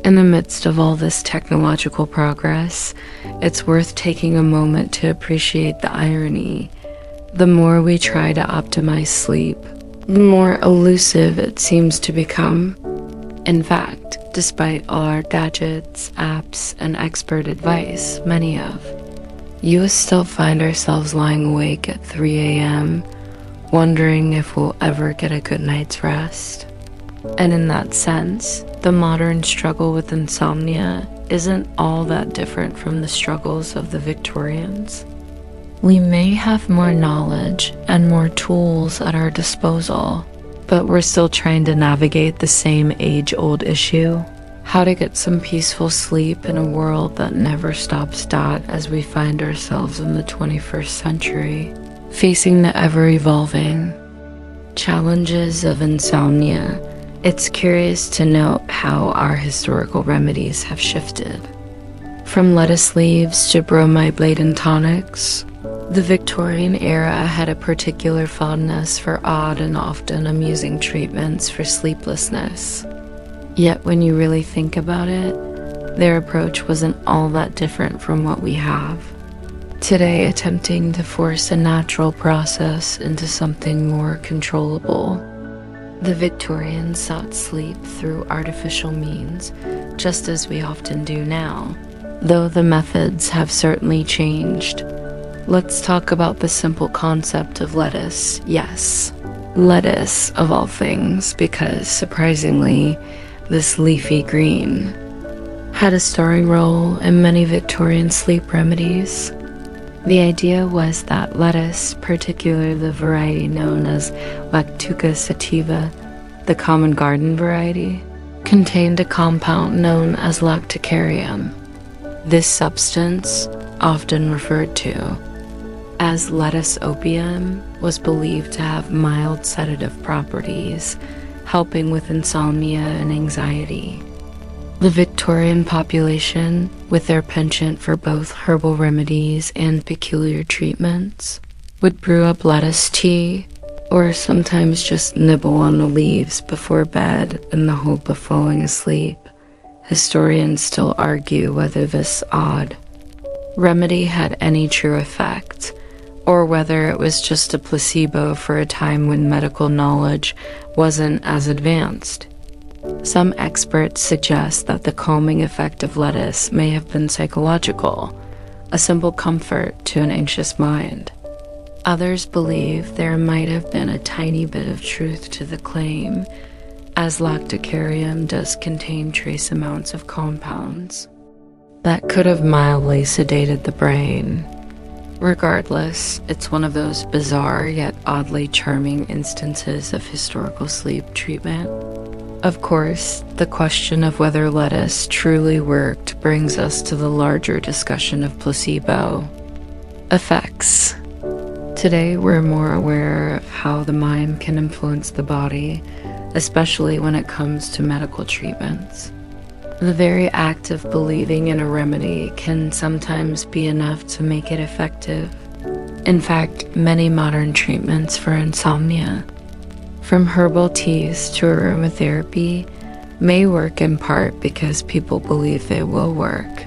In the midst of all this technological progress, it's worth taking a moment to appreciate the irony. The more we try to optimize sleep, the more elusive it seems to become. In fact, despite all our gadgets, apps, and expert advice, many of you still find ourselves lying awake at 3 a.m., wondering if we'll ever get a good night's rest. And in that sense, the modern struggle with insomnia isn't all that different from the struggles of the Victorians. We may have more knowledge and more tools at our disposal, but we're still trying to navigate the same age-old issue: how to get some peaceful sleep in a world that never stops as we find ourselves in the 21st century, facing the ever-evolving challenges of insomnia. It's curious to note how our historical remedies have shifted. From lettuce leaves to bromide-laden tonics, the Victorian era had a particular fondness for odd and often amusing treatments for sleeplessness. Yet when you really think about it, their approach wasn't all that different from what we have today, attempting to force a natural process into something more controllable. The Victorians sought sleep through artificial means, just as we often do now, though the methods have certainly changed. Let's talk about the simple concept of lettuce. Yes, lettuce of all things, because surprisingly, this leafy green had a starring role in many Victorian sleep remedies. The idea was that lettuce, particularly the variety known as Lactuca sativa, the common garden variety, contained a compound known as lacticarium. This substance, often referred to as lettuce opium was believed to have mild sedative properties, helping with insomnia and anxiety. The Victorian population, with their penchant for both herbal remedies and peculiar treatments, would brew up lettuce tea, or sometimes just nibble on the leaves before bed in the hope of falling asleep. Historians still argue whether this odd remedy had any true effect, or whether it was just a placebo for a time when medical knowledge wasn't as advanced. Some experts suggest that the calming effect of lettuce may have been psychological, a simple comfort to an anxious mind. Others believe there might have been a tiny bit of truth to the claim, as lactocarium does contain trace amounts of compounds that could have mildly sedated the brain. Regardless, it's one of those bizarre yet oddly charming instances of historical sleep treatment. Of course, the question of whether lettuce truly worked brings us to the larger discussion of placebo effects. Today, we're more aware of how the mind can influence the body, especially when it comes to medical treatments. The very act of believing in a remedy can sometimes be enough to make it effective. In fact, many modern treatments for insomnia, from herbal teas to aromatherapy, may work in part because people believe they will work.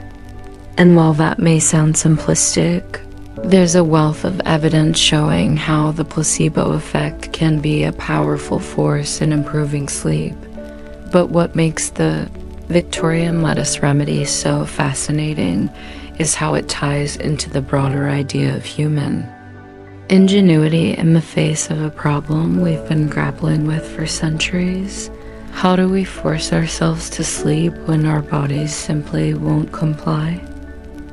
And while that may sound simplistic, there's a wealth of evidence showing how the placebo effect can be a powerful force in improving sleep. But what makes the Victorian lettuce remedy so fascinating is how it ties into the broader idea of human ingenuity in the face of a problem we've been grappling with for centuries. How do we force ourselves to sleep when our bodies simply won't comply?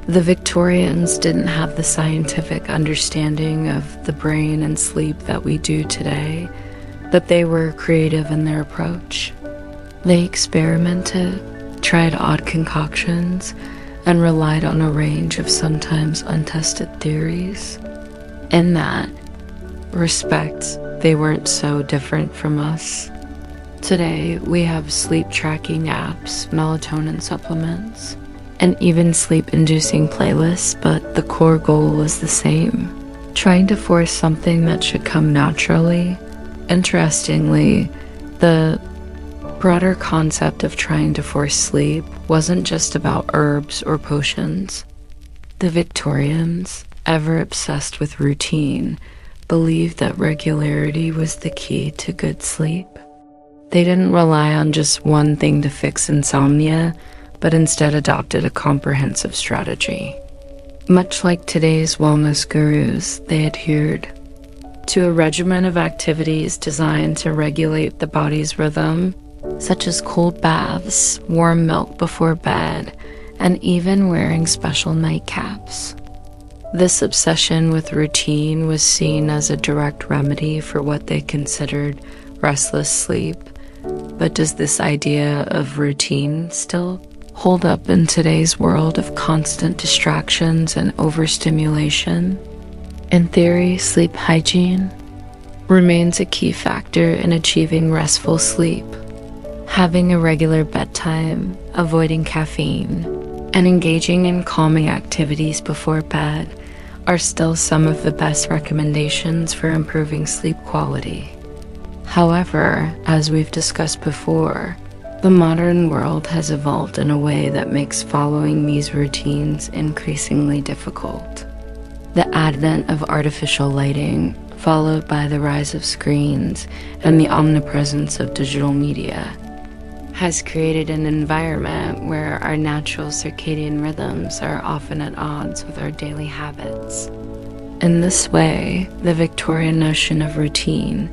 The Victorians didn't have the scientific understanding of the brain and sleep that we do today, but they were creative in their approach. They experimented, tried odd concoctions, and relied on a range of sometimes untested theories. In that respect, they weren't so different from us. Today, we have sleep tracking apps, melatonin supplements, and even sleep-inducing playlists, but the core goal was the same: trying to force something that should come naturally. Interestingly, the broader concept of trying to force sleep wasn't just about herbs or potions. The Victorians, ever obsessed with routine, believed that regularity was the key to good sleep. They didn't rely on just one thing to fix insomnia, but instead adopted a comprehensive strategy. Much like today's wellness gurus, they adhered to a regimen of activities designed to regulate the body's rhythm, such as cold baths, warm milk before bed, and even wearing special nightcaps. This obsession with routine was seen as a direct remedy for what they considered restless sleep. But does this idea of routine still hold up in today's world of constant distractions and overstimulation? In theory, sleep hygiene remains a key factor in achieving restful sleep. Having a regular bedtime, avoiding caffeine, and engaging in calming activities before bed are still some of the best recommendations for improving sleep quality. However, as we've discussed before, the modern world has evolved in a way that makes following these routines increasingly difficult. The advent of artificial lighting, followed by the rise of screens and the omnipresence of digital media, has created an environment where our natural circadian rhythms are often at odds with our daily habits. In this way, the Victorian notion of routine,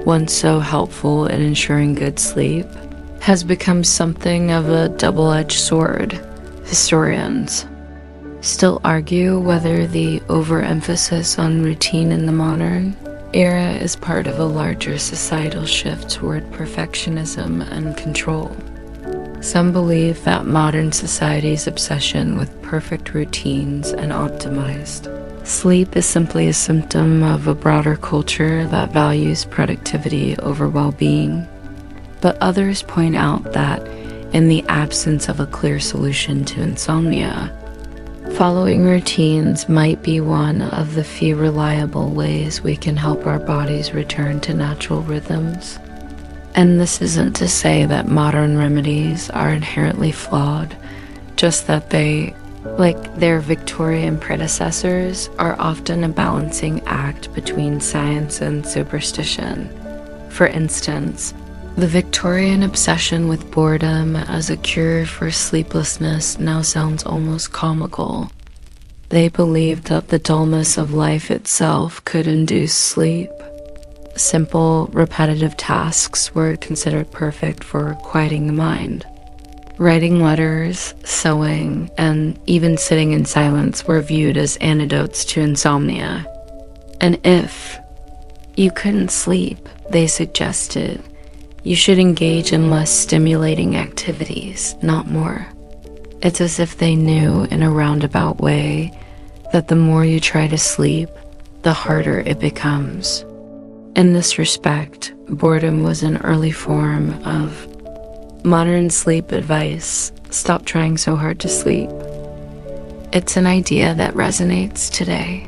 once so helpful in ensuring good sleep, has become something of a double-edged sword. Historians still argue whether the overemphasis on routine in the modern era is part of a larger societal shift toward perfectionism and control. Some believe that modern society's obsession with perfect routines and optimized Sleep is simply a symptom of a broader culture that values productivity over well-being. But others point out that in the absence of a clear solution to insomnia, following routines might be one of the few reliable ways we can help our bodies return to natural rhythms. And this isn't to say that modern remedies are inherently flawed, just that they, like their Victorian predecessors, are often a balancing act between science and superstition. For instance, the Victorian obsession with boredom as a cure for sleeplessness now sounds almost comical. They believed that the dullness of life itself could induce sleep. Simple, repetitive tasks were considered perfect for quieting the mind. Writing letters, sewing, and even sitting in silence were viewed as antidotes to insomnia. And if you couldn't sleep, they suggested, you should engage in less stimulating activities, not more. It's as if they knew in a roundabout way that the more you try to sleep, the harder it becomes. In this respect, boredom was an early form of modern sleep advice. Stop trying so hard to sleep. It's an idea that resonates today.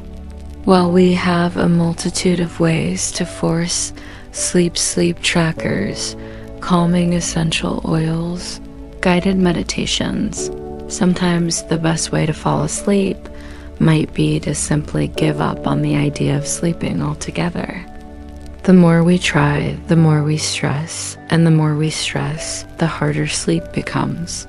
While we have a multitude of ways to force sleep trackers, calming essential oils, guided meditations, sometimes the best way to fall asleep might be to simply give up on the idea of sleeping altogether. The more we try, the more we stress, and the more we stress, the harder sleep becomes.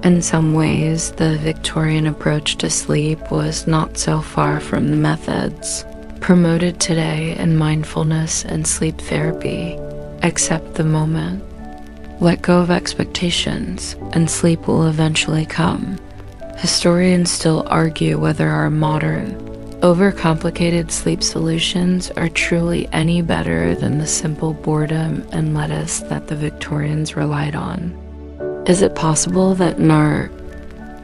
In some ways, the Victorian approach to sleep was not so far from the methods promoted today in mindfulness and sleep therapy. Accept the moment. Let go of expectations, and sleep will eventually come. Historians still argue whether our modern, overcomplicated sleep solutions are truly any better than the simple boredom and lettuce that the Victorians relied on. Is it possible that in our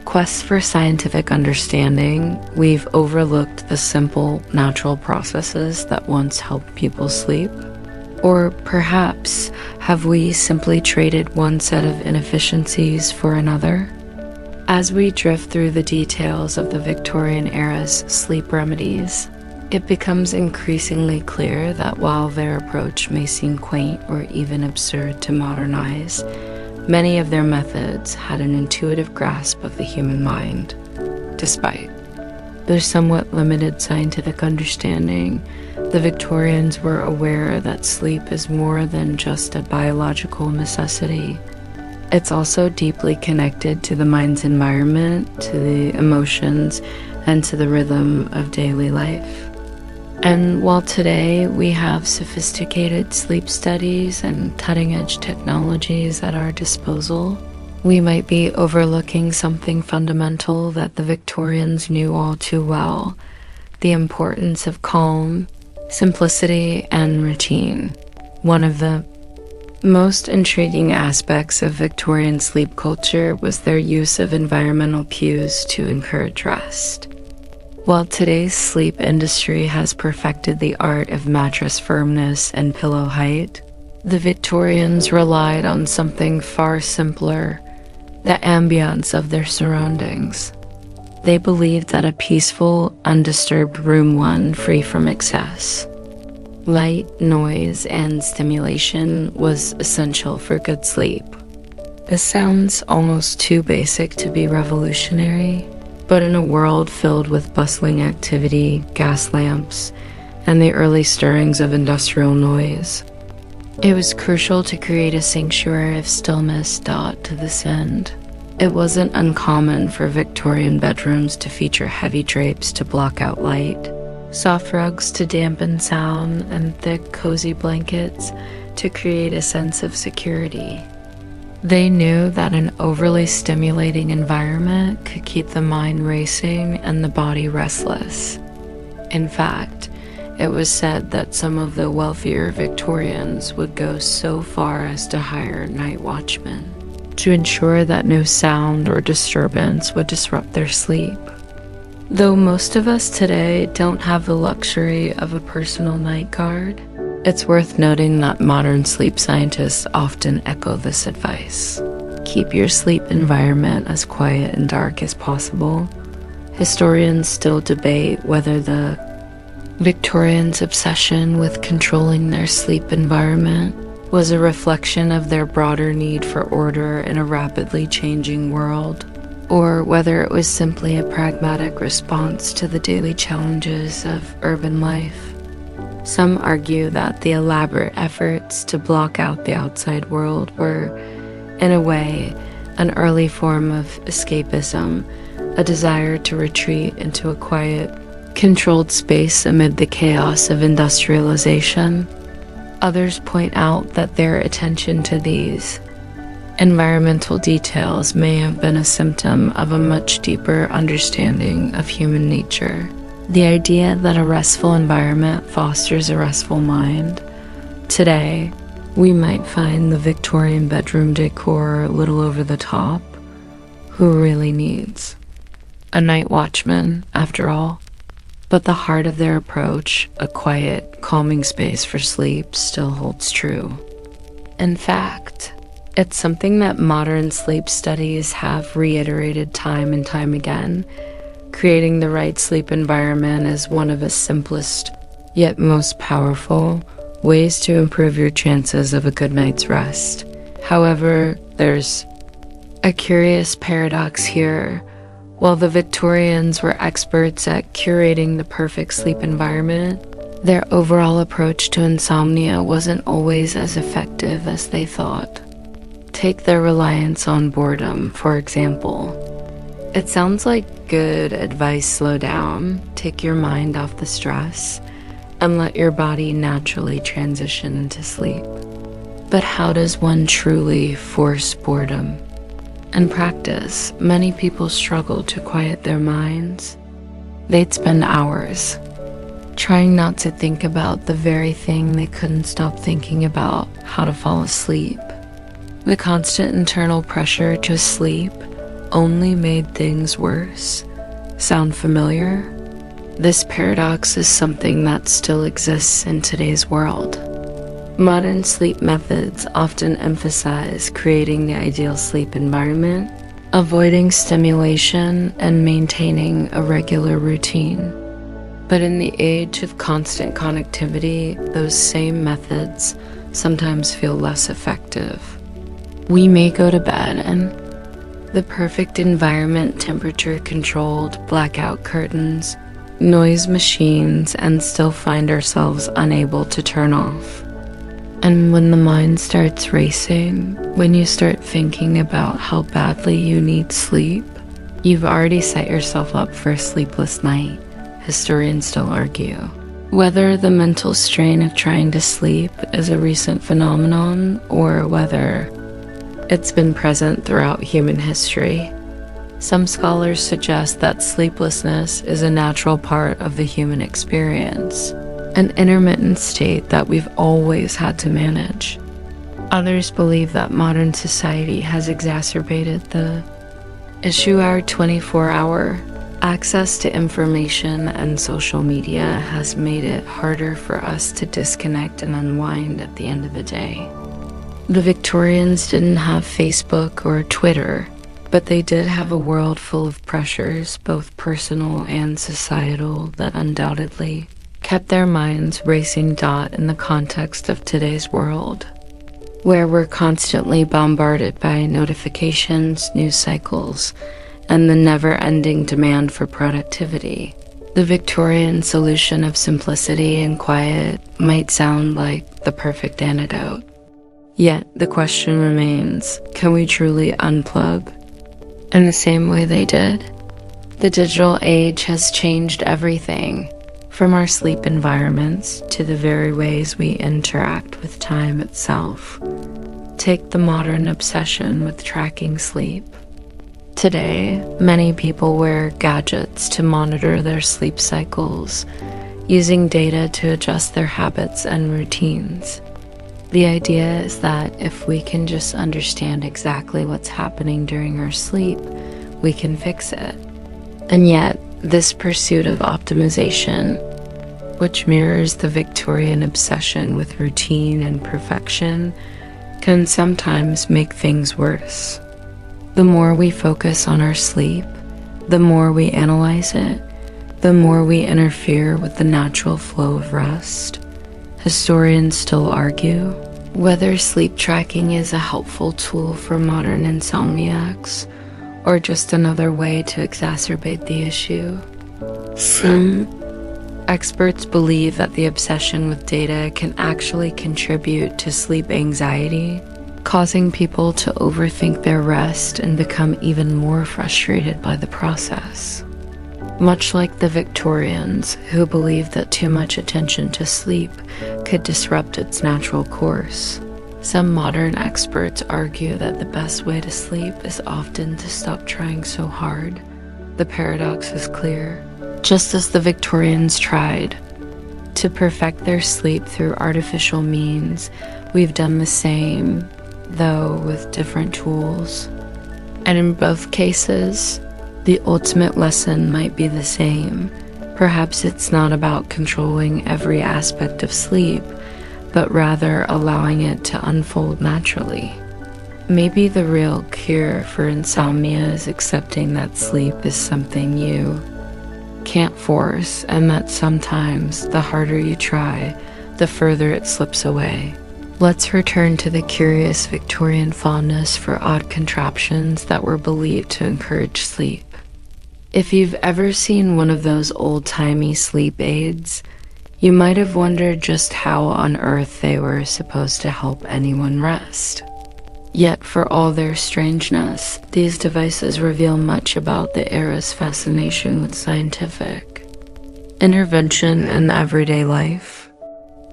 quest for scientific understanding, we've overlooked the simple, natural processes that once helped people sleep? Or perhaps have we simply traded one set of inefficiencies for another? As we drift through the details of the Victorian era's sleep remedies, it becomes increasingly clear that while their approach may seem quaint or even absurd to modern eyes, many of their methods had an intuitive grasp of the human mind. Despite their somewhat limited scientific understanding, the Victorians were aware that sleep is more than just a biological necessity. It's also deeply connected to the mind's environment, to the emotions, and to the rhythm of daily life. And while today we have sophisticated sleep studies and cutting-edge technologies at our disposal, we might be overlooking something fundamental that the Victorians knew all too well: the importance of calm, simplicity, and routine. One of the most intriguing aspects of Victorian sleep culture was their use of environmental cues to encourage rest. While today's sleep industry has perfected the art of mattress firmness and pillow height, the Victorians relied on something far simpler: the ambience of their surroundings. They believed that a peaceful, undisturbed room, one free from excess, light, noise, and stimulation, was essential for good sleep. This sounds almost too basic to be revolutionary, but in a world filled with bustling activity, gas lamps, and the early stirrings of industrial noise, it was crucial to create a sanctuary of stillness. To this end, it wasn't uncommon for Victorian bedrooms to feature heavy drapes to block out light, soft rugs to dampen sound, and thick, cozy blankets to create a sense of security. They knew that an overly stimulating environment could keep the mind racing and the body restless. In fact, it was said that some of the wealthier Victorians would go so far as to hire night watchmen to ensure that no sound or disturbance would disrupt their sleep. Though most of us today don't have the luxury of a personal night guard, it's worth noting that modern sleep scientists often echo this advice. Keep your sleep environment as quiet and dark as possible. Historians still debate whether the Victorians' obsession with controlling their sleep environment was a reflection of their broader need for order in a rapidly changing world, or whether it was simply a pragmatic response to the daily challenges of urban life. Some argue that the elaborate efforts to block out the outside world were, in a way, an early form of escapism, a desire to retreat into a quiet, controlled space amid the chaos of industrialization. Others point out that their attention to these environmental details may have been a symptom of a much deeper understanding of human nature. The idea that a restful environment fosters a restful mind. Today, we might find the Victorian bedroom decor a little over the top. Who really needs a night watchman, after all? But the heart of their approach, a quiet, calming space for sleep, still holds true. In fact, it's something that modern sleep studies have reiterated time and time again. Creating the right sleep environment is one of the simplest, yet most powerful, ways to improve your chances of a good night's rest. However, there's a curious paradox here. While the Victorians were experts at curating the perfect sleep environment, their overall approach to insomnia wasn't always as effective as they thought. Take their reliance on boredom, for example. It sounds like good advice: slow down, take your mind off the stress, and let your body naturally transition into sleep. But how does one truly force boredom? In practice, many people struggle to quiet their minds. They'd spend hours trying not to think about the very thing they couldn't stop thinking about: how to fall asleep. The constant internal pressure to sleep only made things worse. Sound familiar? This paradox is something that still exists in today's world. Modern sleep methods often emphasize creating the ideal sleep environment, avoiding stimulation, and maintaining a regular routine. But in the age of constant connectivity, those same methods sometimes feel less effective. We may go to bed in the perfect environment, temperature controlled, blackout curtains, noise machines, and still find ourselves unable to turn off. And when the mind starts racing, when you start thinking about how badly you need sleep, you've already set yourself up for a sleepless night, historians still argue. Whether the mental strain of trying to sleep is a recent phenomenon or whether it's been present throughout human history, some scholars suggest that sleeplessness is a natural part of the human experience, an intermittent state that we've always had to manage. Others believe that modern society has exacerbated the issue. Our 24-hour access to information and social media has made it harder for us to disconnect and unwind at the end of the day. The Victorians didn't have Facebook or Twitter, but they did have a world full of pressures, both personal and societal, that undoubtedly kept their minds racing. In the context of today's world, where we're constantly bombarded by notifications, news cycles, and the never-ending demand for productivity, the Victorian solution of simplicity and quiet might sound like the perfect antidote. Yet the question remains, can we truly unplug in the same way they did? The digital age has changed everything, from our sleep environments to the very ways we interact with time itself. Take the modern obsession with tracking sleep. Today, many people wear gadgets to monitor their sleep cycles, using data to adjust their habits and routines. The idea is that if we can just understand exactly what's happening during our sleep, we can fix it. And yet, This pursuit of optimization, which mirrors the Victorian obsession with routine and perfection, can sometimes make things worse. The more we focus on our sleep, the more we analyze it, the more we interfere with the natural flow of rest. Historians still argue whether sleep tracking is a helpful tool for modern insomniacs or just another way to exacerbate the issue. Some experts believe that the obsession with data can actually contribute to sleep anxiety, causing people to overthink their rest and become even more frustrated by the process. Much like the Victorians, who believed that too much attention to sleep could disrupt its natural course, some modern experts argue that the best way to sleep is often to stop trying so hard. The paradox is clear. Just as the Victorians tried to perfect their sleep through artificial means, we've done the same, though with different tools. And in both cases, the ultimate lesson might be the same. Perhaps it's not about controlling every aspect of sleep, but rather allowing it to unfold naturally. Maybe the real cure for insomnia is accepting that sleep is something you can't force, and that sometimes the harder you try, the further it slips away. Let's return to the curious Victorian fondness for odd contraptions that were believed to encourage sleep. If you've ever seen one of those old-timey sleep aids, you might have wondered just how on earth they were supposed to help anyone rest. Yet for all their strangeness, these devices reveal much about the era's fascination with scientific intervention in everyday life.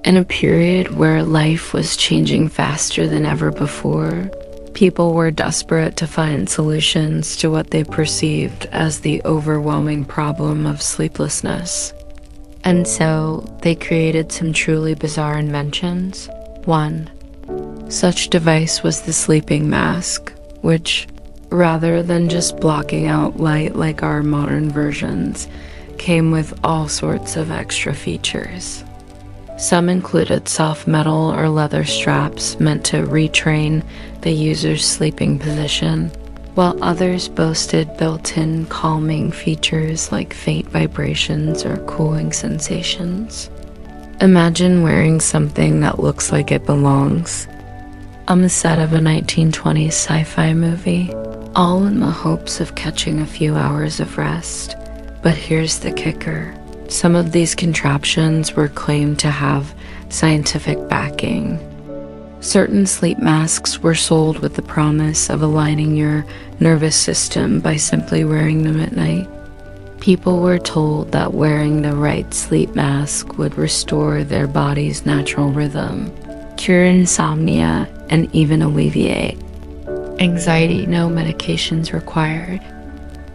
In a period where life was changing faster than ever before, people were desperate to find solutions to what they perceived as the overwhelming problem of sleeplessness. And so, they created some truly bizarre inventions. One such device was the sleeping mask, which, rather than just blocking out light like our modern versions, came with all sorts of extra features. Some included soft metal or leather straps meant to retrain the user's sleeping position, while others boasted built-in calming features like faint vibrations or cooling sensations. Imagine wearing something that looks like it belongs on the set of a 1920s sci-fi movie, all in the hopes of catching a few hours of rest. But here's the kicker. Some of these contraptions were claimed to have scientific backing. Certain sleep masks were sold with the promise of aligning your nervous system by simply wearing them at night. People were told that wearing the right sleep mask would restore their body's natural rhythm, cure insomnia, and even alleviate anxiety. No medications required.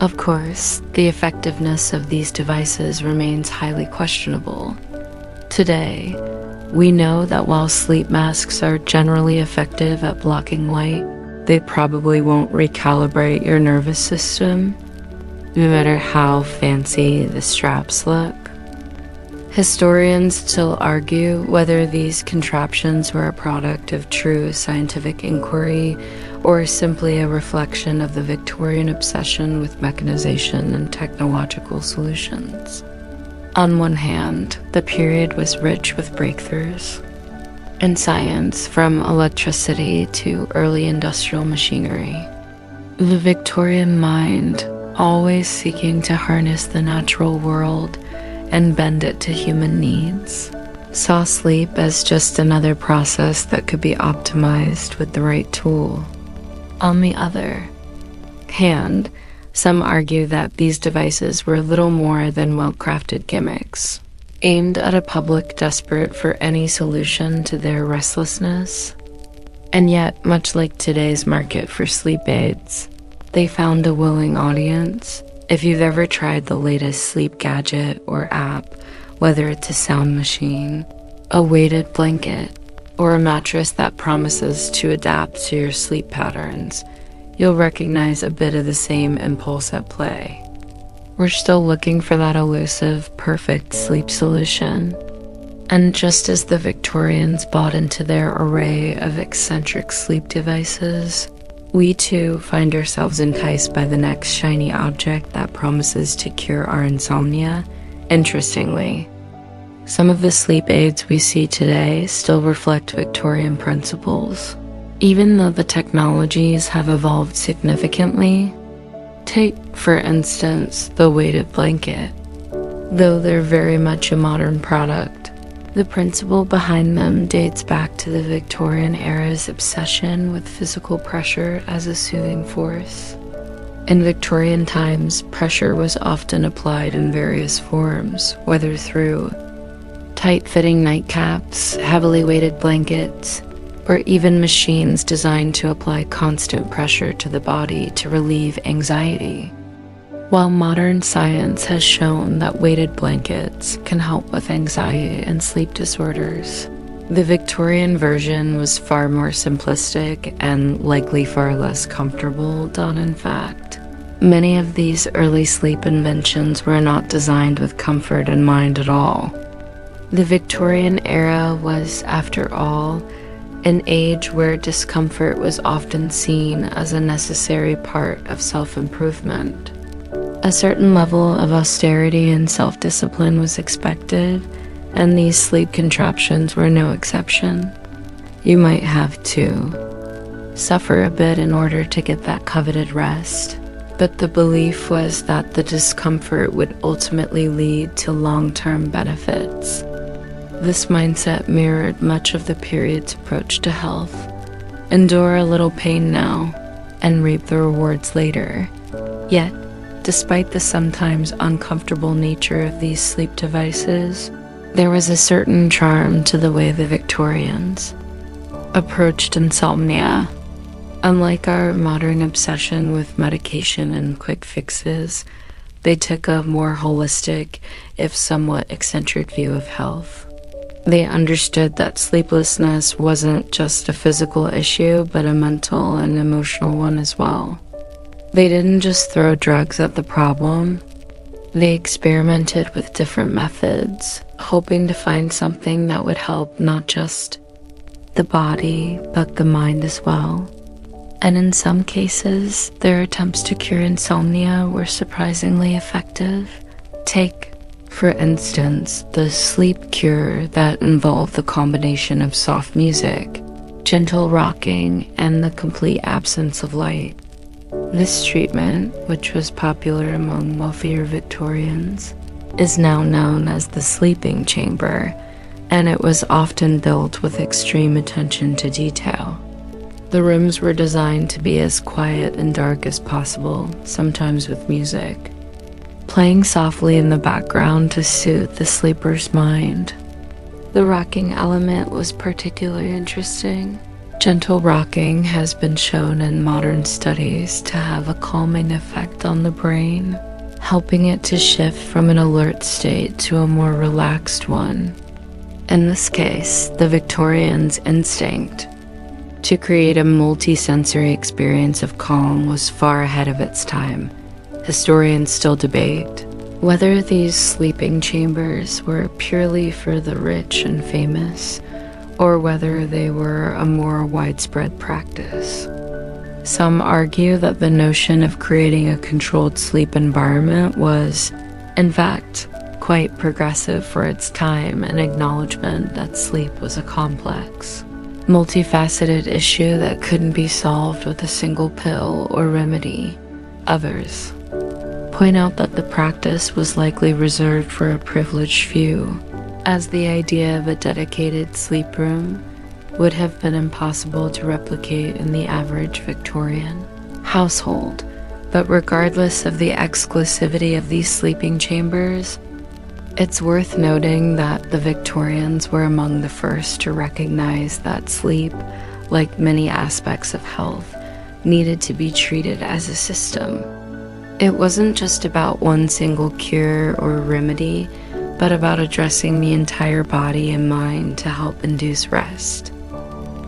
Of course, the effectiveness of these devices remains highly questionable. Today, we know that while sleep masks are generally effective at blocking light, they probably won't recalibrate your nervous system, no matter how fancy the straps look. Historians still argue whether these contraptions were a product of true scientific inquiry or simply a reflection of the Victorian obsession with mechanization and technological solutions. On one hand, the period was rich with breakthroughs in science, from electricity to early industrial machinery. The Victorian mind, always seeking to harness the natural world and bend it to human needs, saw sleep as just another process that could be optimized with the right tool. On the other hand, some argue that these devices were little more than well-crafted gimmicks, aimed at a public desperate for any solution to their restlessness. And yet, much like today's market for sleep aids, they found a willing audience. If you've ever tried the latest sleep gadget or app, whether it's a sound machine, a weighted blanket, or a mattress that promises to adapt to your sleep patterns, you'll recognize a bit of the same impulse at play. We're still looking for that elusive, perfect sleep solution. And just as the Victorians bought into their array of eccentric sleep devices, we too find ourselves enticed by the next shiny object that promises to cure our insomnia. Interestingly, some of the sleep aids we see today still reflect Victorian principles, even though the technologies have evolved significantly. Take, for instance, the weighted blanket. Though they're very much a modern product, the principle behind them dates back to the Victorian era's obsession with physical pressure as a soothing force. In Victorian times, pressure was often applied in various forms, whether through tight-fitting nightcaps, heavily weighted blankets, or even machines designed to apply constant pressure to the body to relieve anxiety. While modern science has shown that weighted blankets can help with anxiety and sleep disorders, the Victorian version was far more simplistic and likely far less comfortable than in fact. Many of these early sleep inventions were not designed with comfort in mind at all. The Victorian era was, after all, an age where discomfort was often seen as a necessary part of self-improvement. A certain level of austerity and self-discipline was expected, and these sleep contraptions were no exception. You might have to suffer a bit in order to get that coveted rest, but the belief was that the discomfort would ultimately lead to long-term benefits. This mindset mirrored much of the period's approach to health. Endure a little pain now, and reap the rewards later. Yet, despite the sometimes uncomfortable nature of these sleep devices, there was a certain charm to the way the Victorians approached insomnia. Unlike our modern obsession with medication and quick fixes, they took a more holistic, if somewhat eccentric view of health. They understood that sleeplessness wasn't just a physical issue, but a mental and emotional one as well. They didn't just throw drugs at the problem. They experimented with different methods, hoping to find something that would help not just the body, but the mind as well. And in some cases, their attempts to cure insomnia were surprisingly effective. Take, for instance, the sleep cure that involved the combination of soft music, gentle rocking, and the complete absence of light. This treatment, which was popular among wealthier Victorians, is now known as the sleeping chamber, and it was often built with extreme attention to detail. The rooms were designed to be as quiet and dark as possible, sometimes with music playing softly in the background to soothe the sleeper's mind. The rocking element was particularly interesting. Gentle rocking has been shown in modern studies to have a calming effect on the brain, helping it to shift from an alert state to a more relaxed one. In this case, the Victorians' instinct to create a multi-sensory experience of calm was far ahead of its time. Historians still debate whether these sleeping chambers were purely for the rich and famous, or whether they were a more widespread practice. Some argue that the notion of creating a controlled sleep environment was, in fact, quite progressive for its time, an acknowledgement that sleep was a complex, multifaceted issue that couldn't be solved with a single pill or remedy. Others point out that the practice was likely reserved for a privileged few, as the idea of a dedicated sleep room would have been impossible to replicate in the average Victorian household. But regardless of the exclusivity of these sleeping chambers, it's worth noting that the Victorians were among the first to recognize that sleep, like many aspects of health, needed to be treated as a system. It wasn't just about one single cure or remedy, but about addressing the entire body and mind to help induce rest.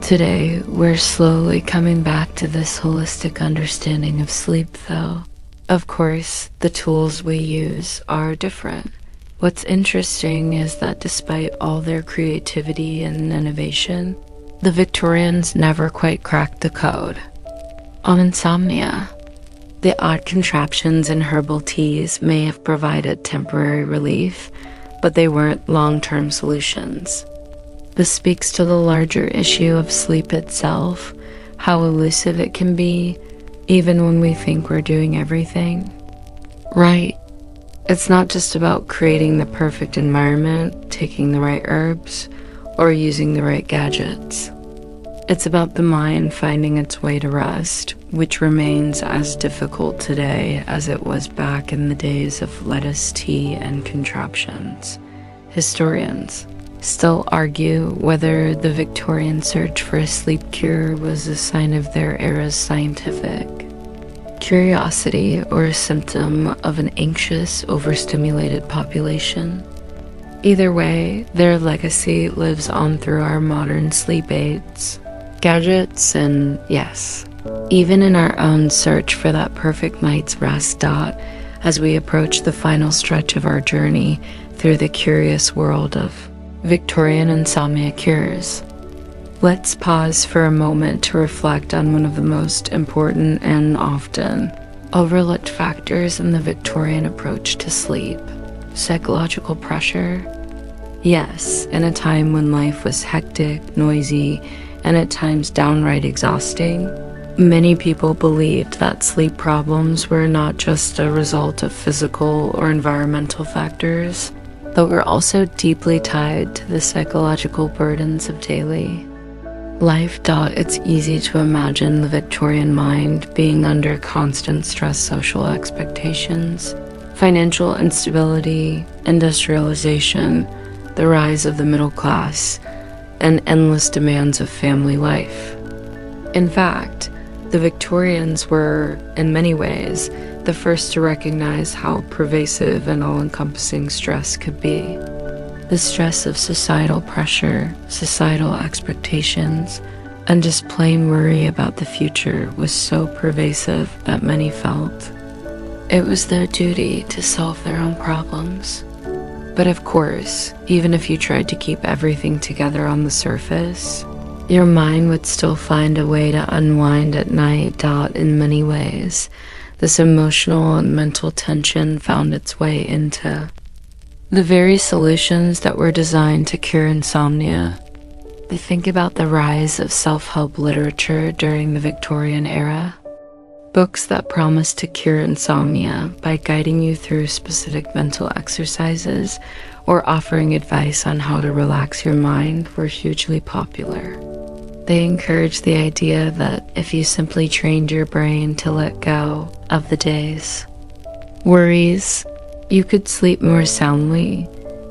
Today, we're slowly coming back to this holistic understanding of sleep, though. Of course, the tools we use are different. What's interesting is that despite all their creativity and innovation, the Victorians never quite cracked the code. On insomnia, the odd contraptions in herbal teas may have provided temporary relief, but they weren't long-term solutions. This speaks to the larger issue of sleep itself, how elusive it can be, even when we think we're doing everything right. It's not just about creating the perfect environment, taking the right herbs, or using the right gadgets. It's about the mind finding its way to rest, which remains as difficult today as it was back in the days of lettuce tea and contraptions. Historians still argue whether the Victorian search for a sleep cure was a sign of their era's scientific curiosity or a symptom of an anxious, overstimulated population. Either way, their legacy lives on through our modern sleep aids, gadgets, and yes, even in our own search for that perfect night's rest. As we approach the final stretch of our journey through the curious world of Victorian insomnia cures, let's pause for a moment to reflect on one of the most important and often overlooked factors in the Victorian approach to sleep: psychological pressure. Yes, in a time when life was hectic, noisy, and at times downright exhausting, many people believed that sleep problems were not just a result of physical or environmental factors, but were also deeply tied to the psychological burdens of daily life. It's easy to imagine the Victorian mind being under constant stress, social expectations, financial instability, industrialization, the rise of the middle class, and endless demands of family life. In fact, the Victorians were, in many ways, the first to recognize how pervasive and all-encompassing stress could be. The stress of societal pressure, societal expectations, and just plain worry about the future was so pervasive that many felt it was their duty to solve their own problems. But of course, even if you tried to keep everything together on the surface, your mind would still find a way to unwind at night. In many ways, this emotional and mental tension found its way into the very solutions that were designed to cure insomnia. We think about the rise of self-help literature during the Victorian era. Books that promised to cure insomnia by guiding you through specific mental exercises or offering advice on how to relax your mind were hugely popular. They encouraged the idea that if you simply trained your brain to let go of the day's worries, you could sleep more soundly.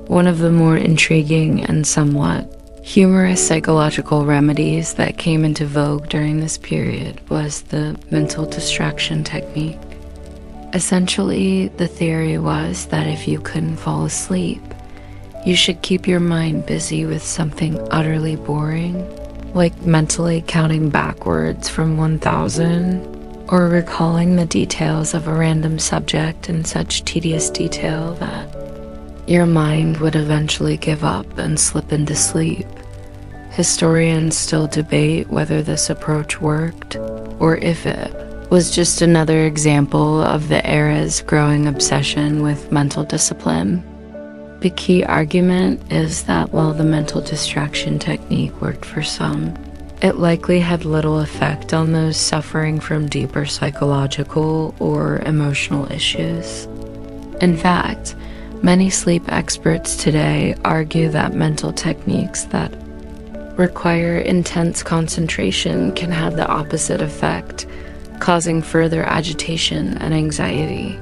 One of the more intriguing and somewhat humorous psychological remedies that came into vogue during this period was the mental distraction technique. Essentially, the theory was that if you couldn't fall asleep, you should keep your mind busy with something utterly boring, like mentally counting backwards from 1,000, or recalling the details of a random subject in such tedious detail that your mind would eventually give up and slip into sleep. Historians still debate whether this approach worked, or if it was just another example of the era's growing obsession with mental discipline. The key argument is that while the mental distraction technique worked for some, it likely had little effect on those suffering from deeper psychological or emotional issues. In fact, many sleep experts today argue that mental techniques that require intense concentration can have the opposite effect, causing further agitation and anxiety.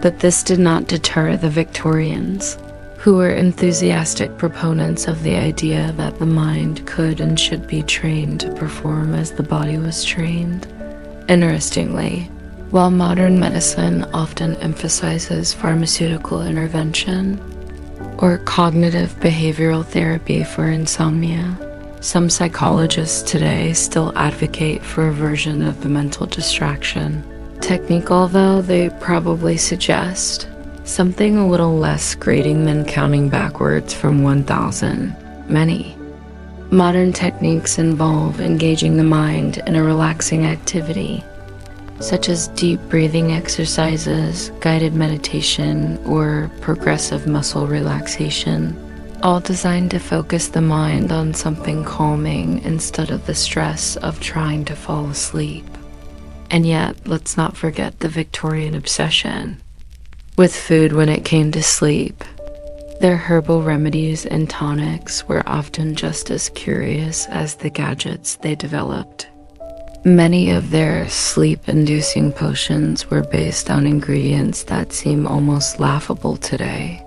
But this did not deter the Victorians, who were enthusiastic proponents of the idea that the mind could and should be trained to perform as the body was trained. Interestingly, while modern medicine often emphasizes pharmaceutical intervention or cognitive behavioral therapy for insomnia, some psychologists today still advocate for a version of the mental distraction technique, although they probably suggest something a little less grating than counting backwards from 1,000. Many modern techniques involve engaging the mind in a relaxing activity, such as deep breathing exercises, guided meditation, or progressive muscle relaxation, all designed to focus the mind on something calming instead of the stress of trying to fall asleep. And yet, let's not forget the Victorian obsession with food when it came to sleep. Their herbal remedies and tonics were often just as curious as the gadgets they developed. Many of their sleep-inducing potions were based on ingredients that seem almost laughable today.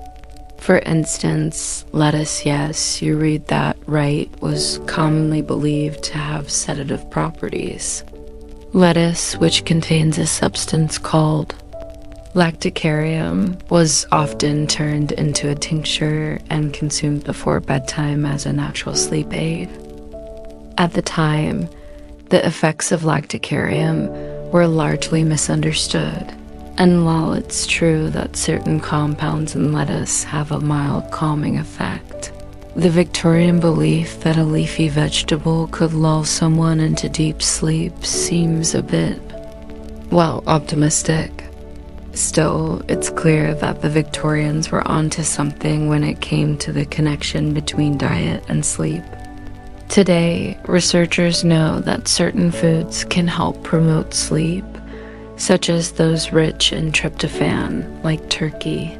For instance, lettuce, yes, you read that right, was commonly believed to have sedative properties. Lettuce, which contains a substance called lacticarium, was often turned into a tincture and consumed before bedtime as a natural sleep aid. At the time, the effects of lacticarium were largely misunderstood, and while it's true that certain compounds in lettuce have a mild calming effect, the Victorian belief that a leafy vegetable could lull someone into deep sleep seems a bit, well, optimistic. Still, it's clear that the Victorians were onto something when it came to the connection between diet and sleep. Today, researchers know that certain foods can help promote sleep, such as those rich in tryptophan, like turkey,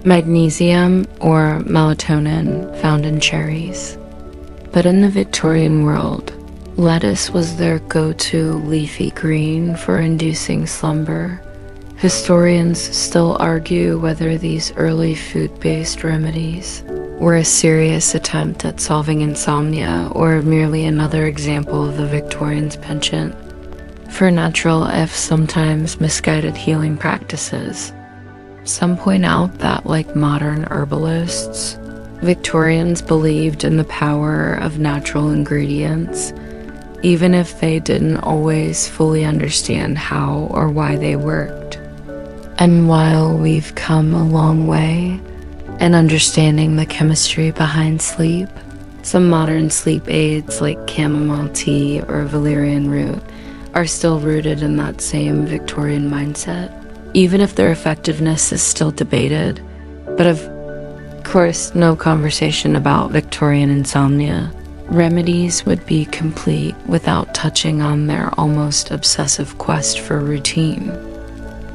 magnesium, or melatonin found in cherries. But in the Victorian world, lettuce was their go-to leafy green for inducing slumber. Historians still argue whether these early food-based remedies were a serious attempt at solving insomnia or merely another example of the Victorians' penchant for natural, if sometimes misguided, healing practices. Some point out that, like modern herbalists, Victorians believed in the power of natural ingredients, even if they didn't always fully understand how or why they worked. And while we've come a long way in understanding the chemistry behind sleep, some modern sleep aids like chamomile tea or valerian root are still rooted in that same Victorian mindset, even if their effectiveness is still debated. But of course, no conversation about Victorian insomnia. Remedies would be complete without touching on their almost obsessive quest for routine.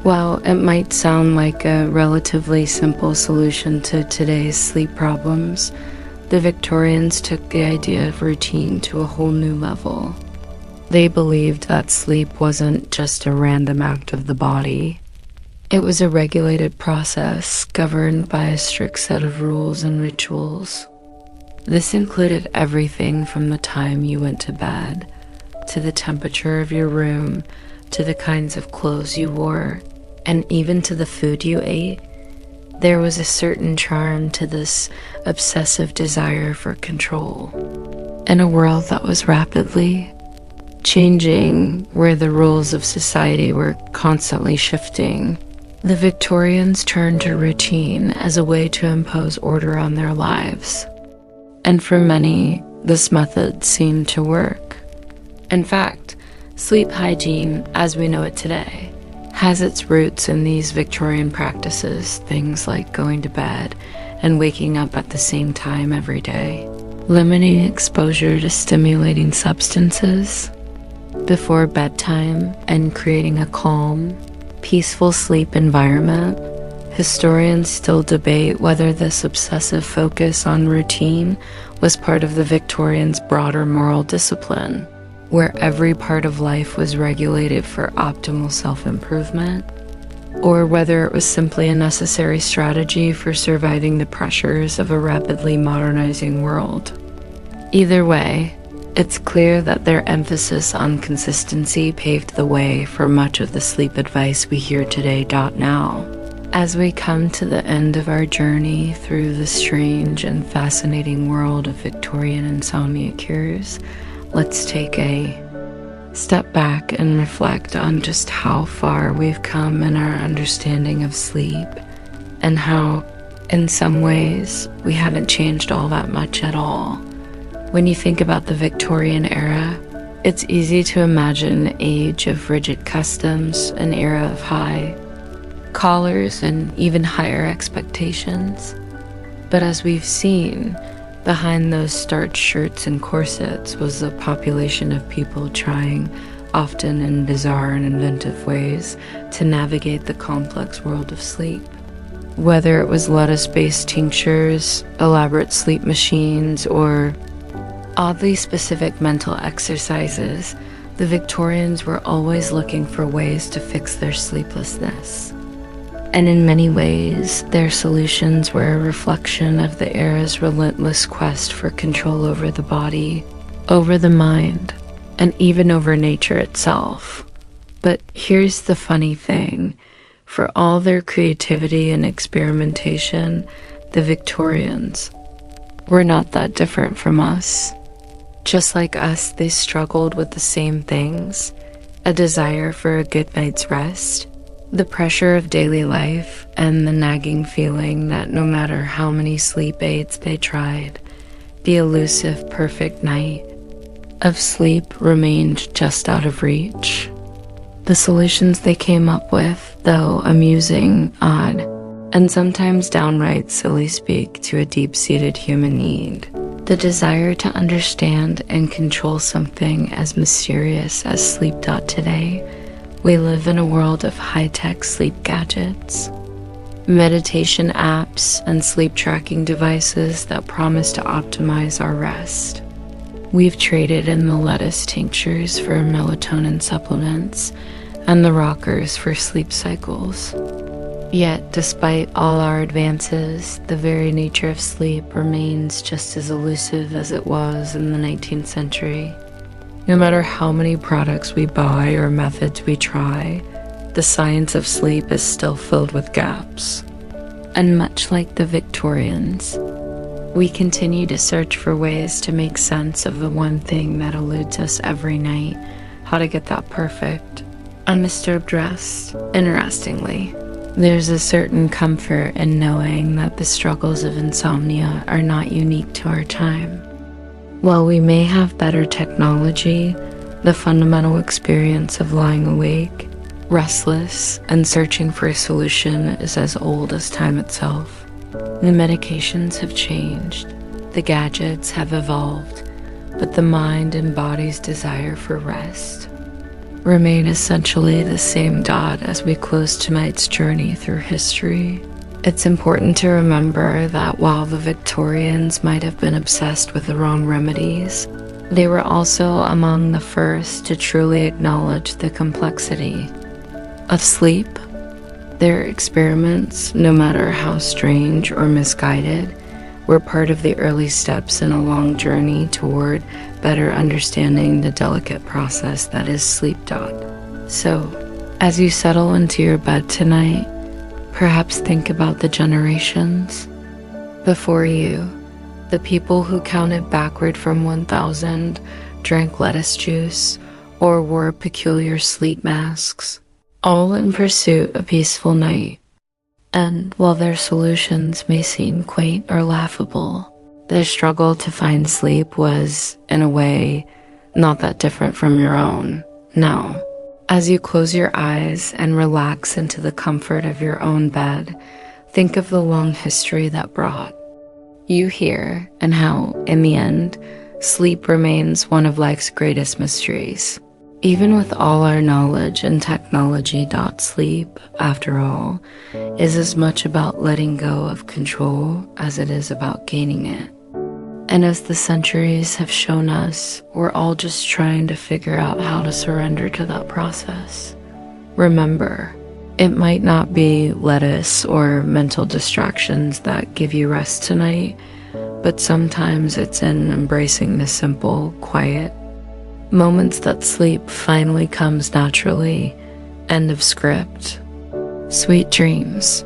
While it might sound like a relatively simple solution to today's sleep problems, the Victorians took the idea of routine to a whole new level. They believed that sleep wasn't just a random act of the body. It was a regulated process governed by a strict set of rules and rituals. This included everything from the time you went to bed, to the temperature of your room, to the kinds of clothes you wore, and even to the food you ate. There was a certain charm to this obsessive desire for control. In a world that was rapidly changing, where the rules of society were constantly shifting, the Victorians turned to routine as a way to impose order on their lives. And for many, this method seemed to work. In fact, sleep hygiene, as we know it today, has its roots in these Victorian practices, things like going to bed and waking up at the same time every day, limiting exposure to stimulating substances before bedtime, and creating a calm, peaceful sleep environment. Historians still debate whether this obsessive focus on routine was part of the Victorians' broader moral discipline, where every part of life was regulated for optimal self-improvement, or whether it was simply a necessary strategy for surviving the pressures of a rapidly modernizing world. Either way, it's clear that their emphasis on consistency paved the way for much of the sleep advice we hear today. Now, as we come to the end of our journey through the strange and fascinating world of Victorian insomnia cures, let's take a Step back and reflect on just how far we've come in our understanding of sleep, and how, in some ways, we haven't changed all that much at all. When you think about the Victorian era, it's easy to imagine an age of rigid customs, an era of high collars and even higher expectations. But as we've seen, behind those starched shirts and corsets was a population of people trying, often in bizarre and inventive ways, to navigate the complex world of sleep. Whether it was lettuce-based tinctures, elaborate sleep machines, or oddly specific mental exercises, the Victorians were always looking for ways to fix their sleeplessness. And in many ways, their solutions were a reflection of the era's relentless quest for control over the body, over the mind, and even over nature itself. But here's the funny thing. For all their creativity and experimentation, the Victorians were not that different from us. Just like us, they struggled with the same things: a desire for a good night's rest, the pressure of daily life, and the nagging feeling that no matter how many sleep aids they tried, the elusive perfect night of sleep remained just out of reach. The solutions they came up with, though amusing, odd, and sometimes downright silly, speak to a deep-seated human need: the desire to understand and control something as mysterious as sleep. Today, we live in a world of high-tech sleep gadgets, meditation apps, and sleep tracking devices that promise to optimize our rest. We've traded in the lettuce tinctures for melatonin supplements and the rockers for sleep cycles. Yet, despite all our advances, the very nature of sleep remains just as elusive as it was in the 19th century. No matter how many products we buy or methods we try, the science of sleep is still filled with gaps. And much like the Victorians, we continue to search for ways to make sense of the one thing that eludes us every night: how to get that perfect, undisturbed rest. Interestingly, there's a certain comfort in knowing that the struggles of insomnia are not unique to our time. While we may have better technology, the fundamental experience of lying awake, restless, and searching for a solution is as old as time itself. The medications have changed, the gadgets have evolved, but the mind and body's desire for rest remain essentially the same. As we close tonight's journey through history, it's important to remember that while the Victorians might have been obsessed with the wrong remedies, they were also among the first to truly acknowledge the complexity of sleep. Their experiments, no matter how strange or misguided, were part of the early steps in a long journey toward better understanding the delicate process that is sleep. So, as you settle into your bed tonight, perhaps think about the generations before you, the people who counted backward from 1,000, drank lettuce juice, or wore peculiar sleep masks, all in pursuit of a peaceful night. And while their solutions may seem quaint or laughable, their struggle to find sleep was, in a way, not that different from your own. Now, as you close your eyes and relax into the comfort of your own bed, think of the long history that brought you here, and how, in the end, sleep remains one of life's greatest mysteries. Even with all our knowledge and technology, sleep, after all, is as much about letting go of control as it is about gaining it. And as the centuries have shown us, we're all just trying to figure out how to surrender to that process. Remember, it might not be lettuce or mental distractions that give you rest tonight, but sometimes it's in embracing the simple, quiet moments that sleep finally comes naturally. End of script. Sweet dreams.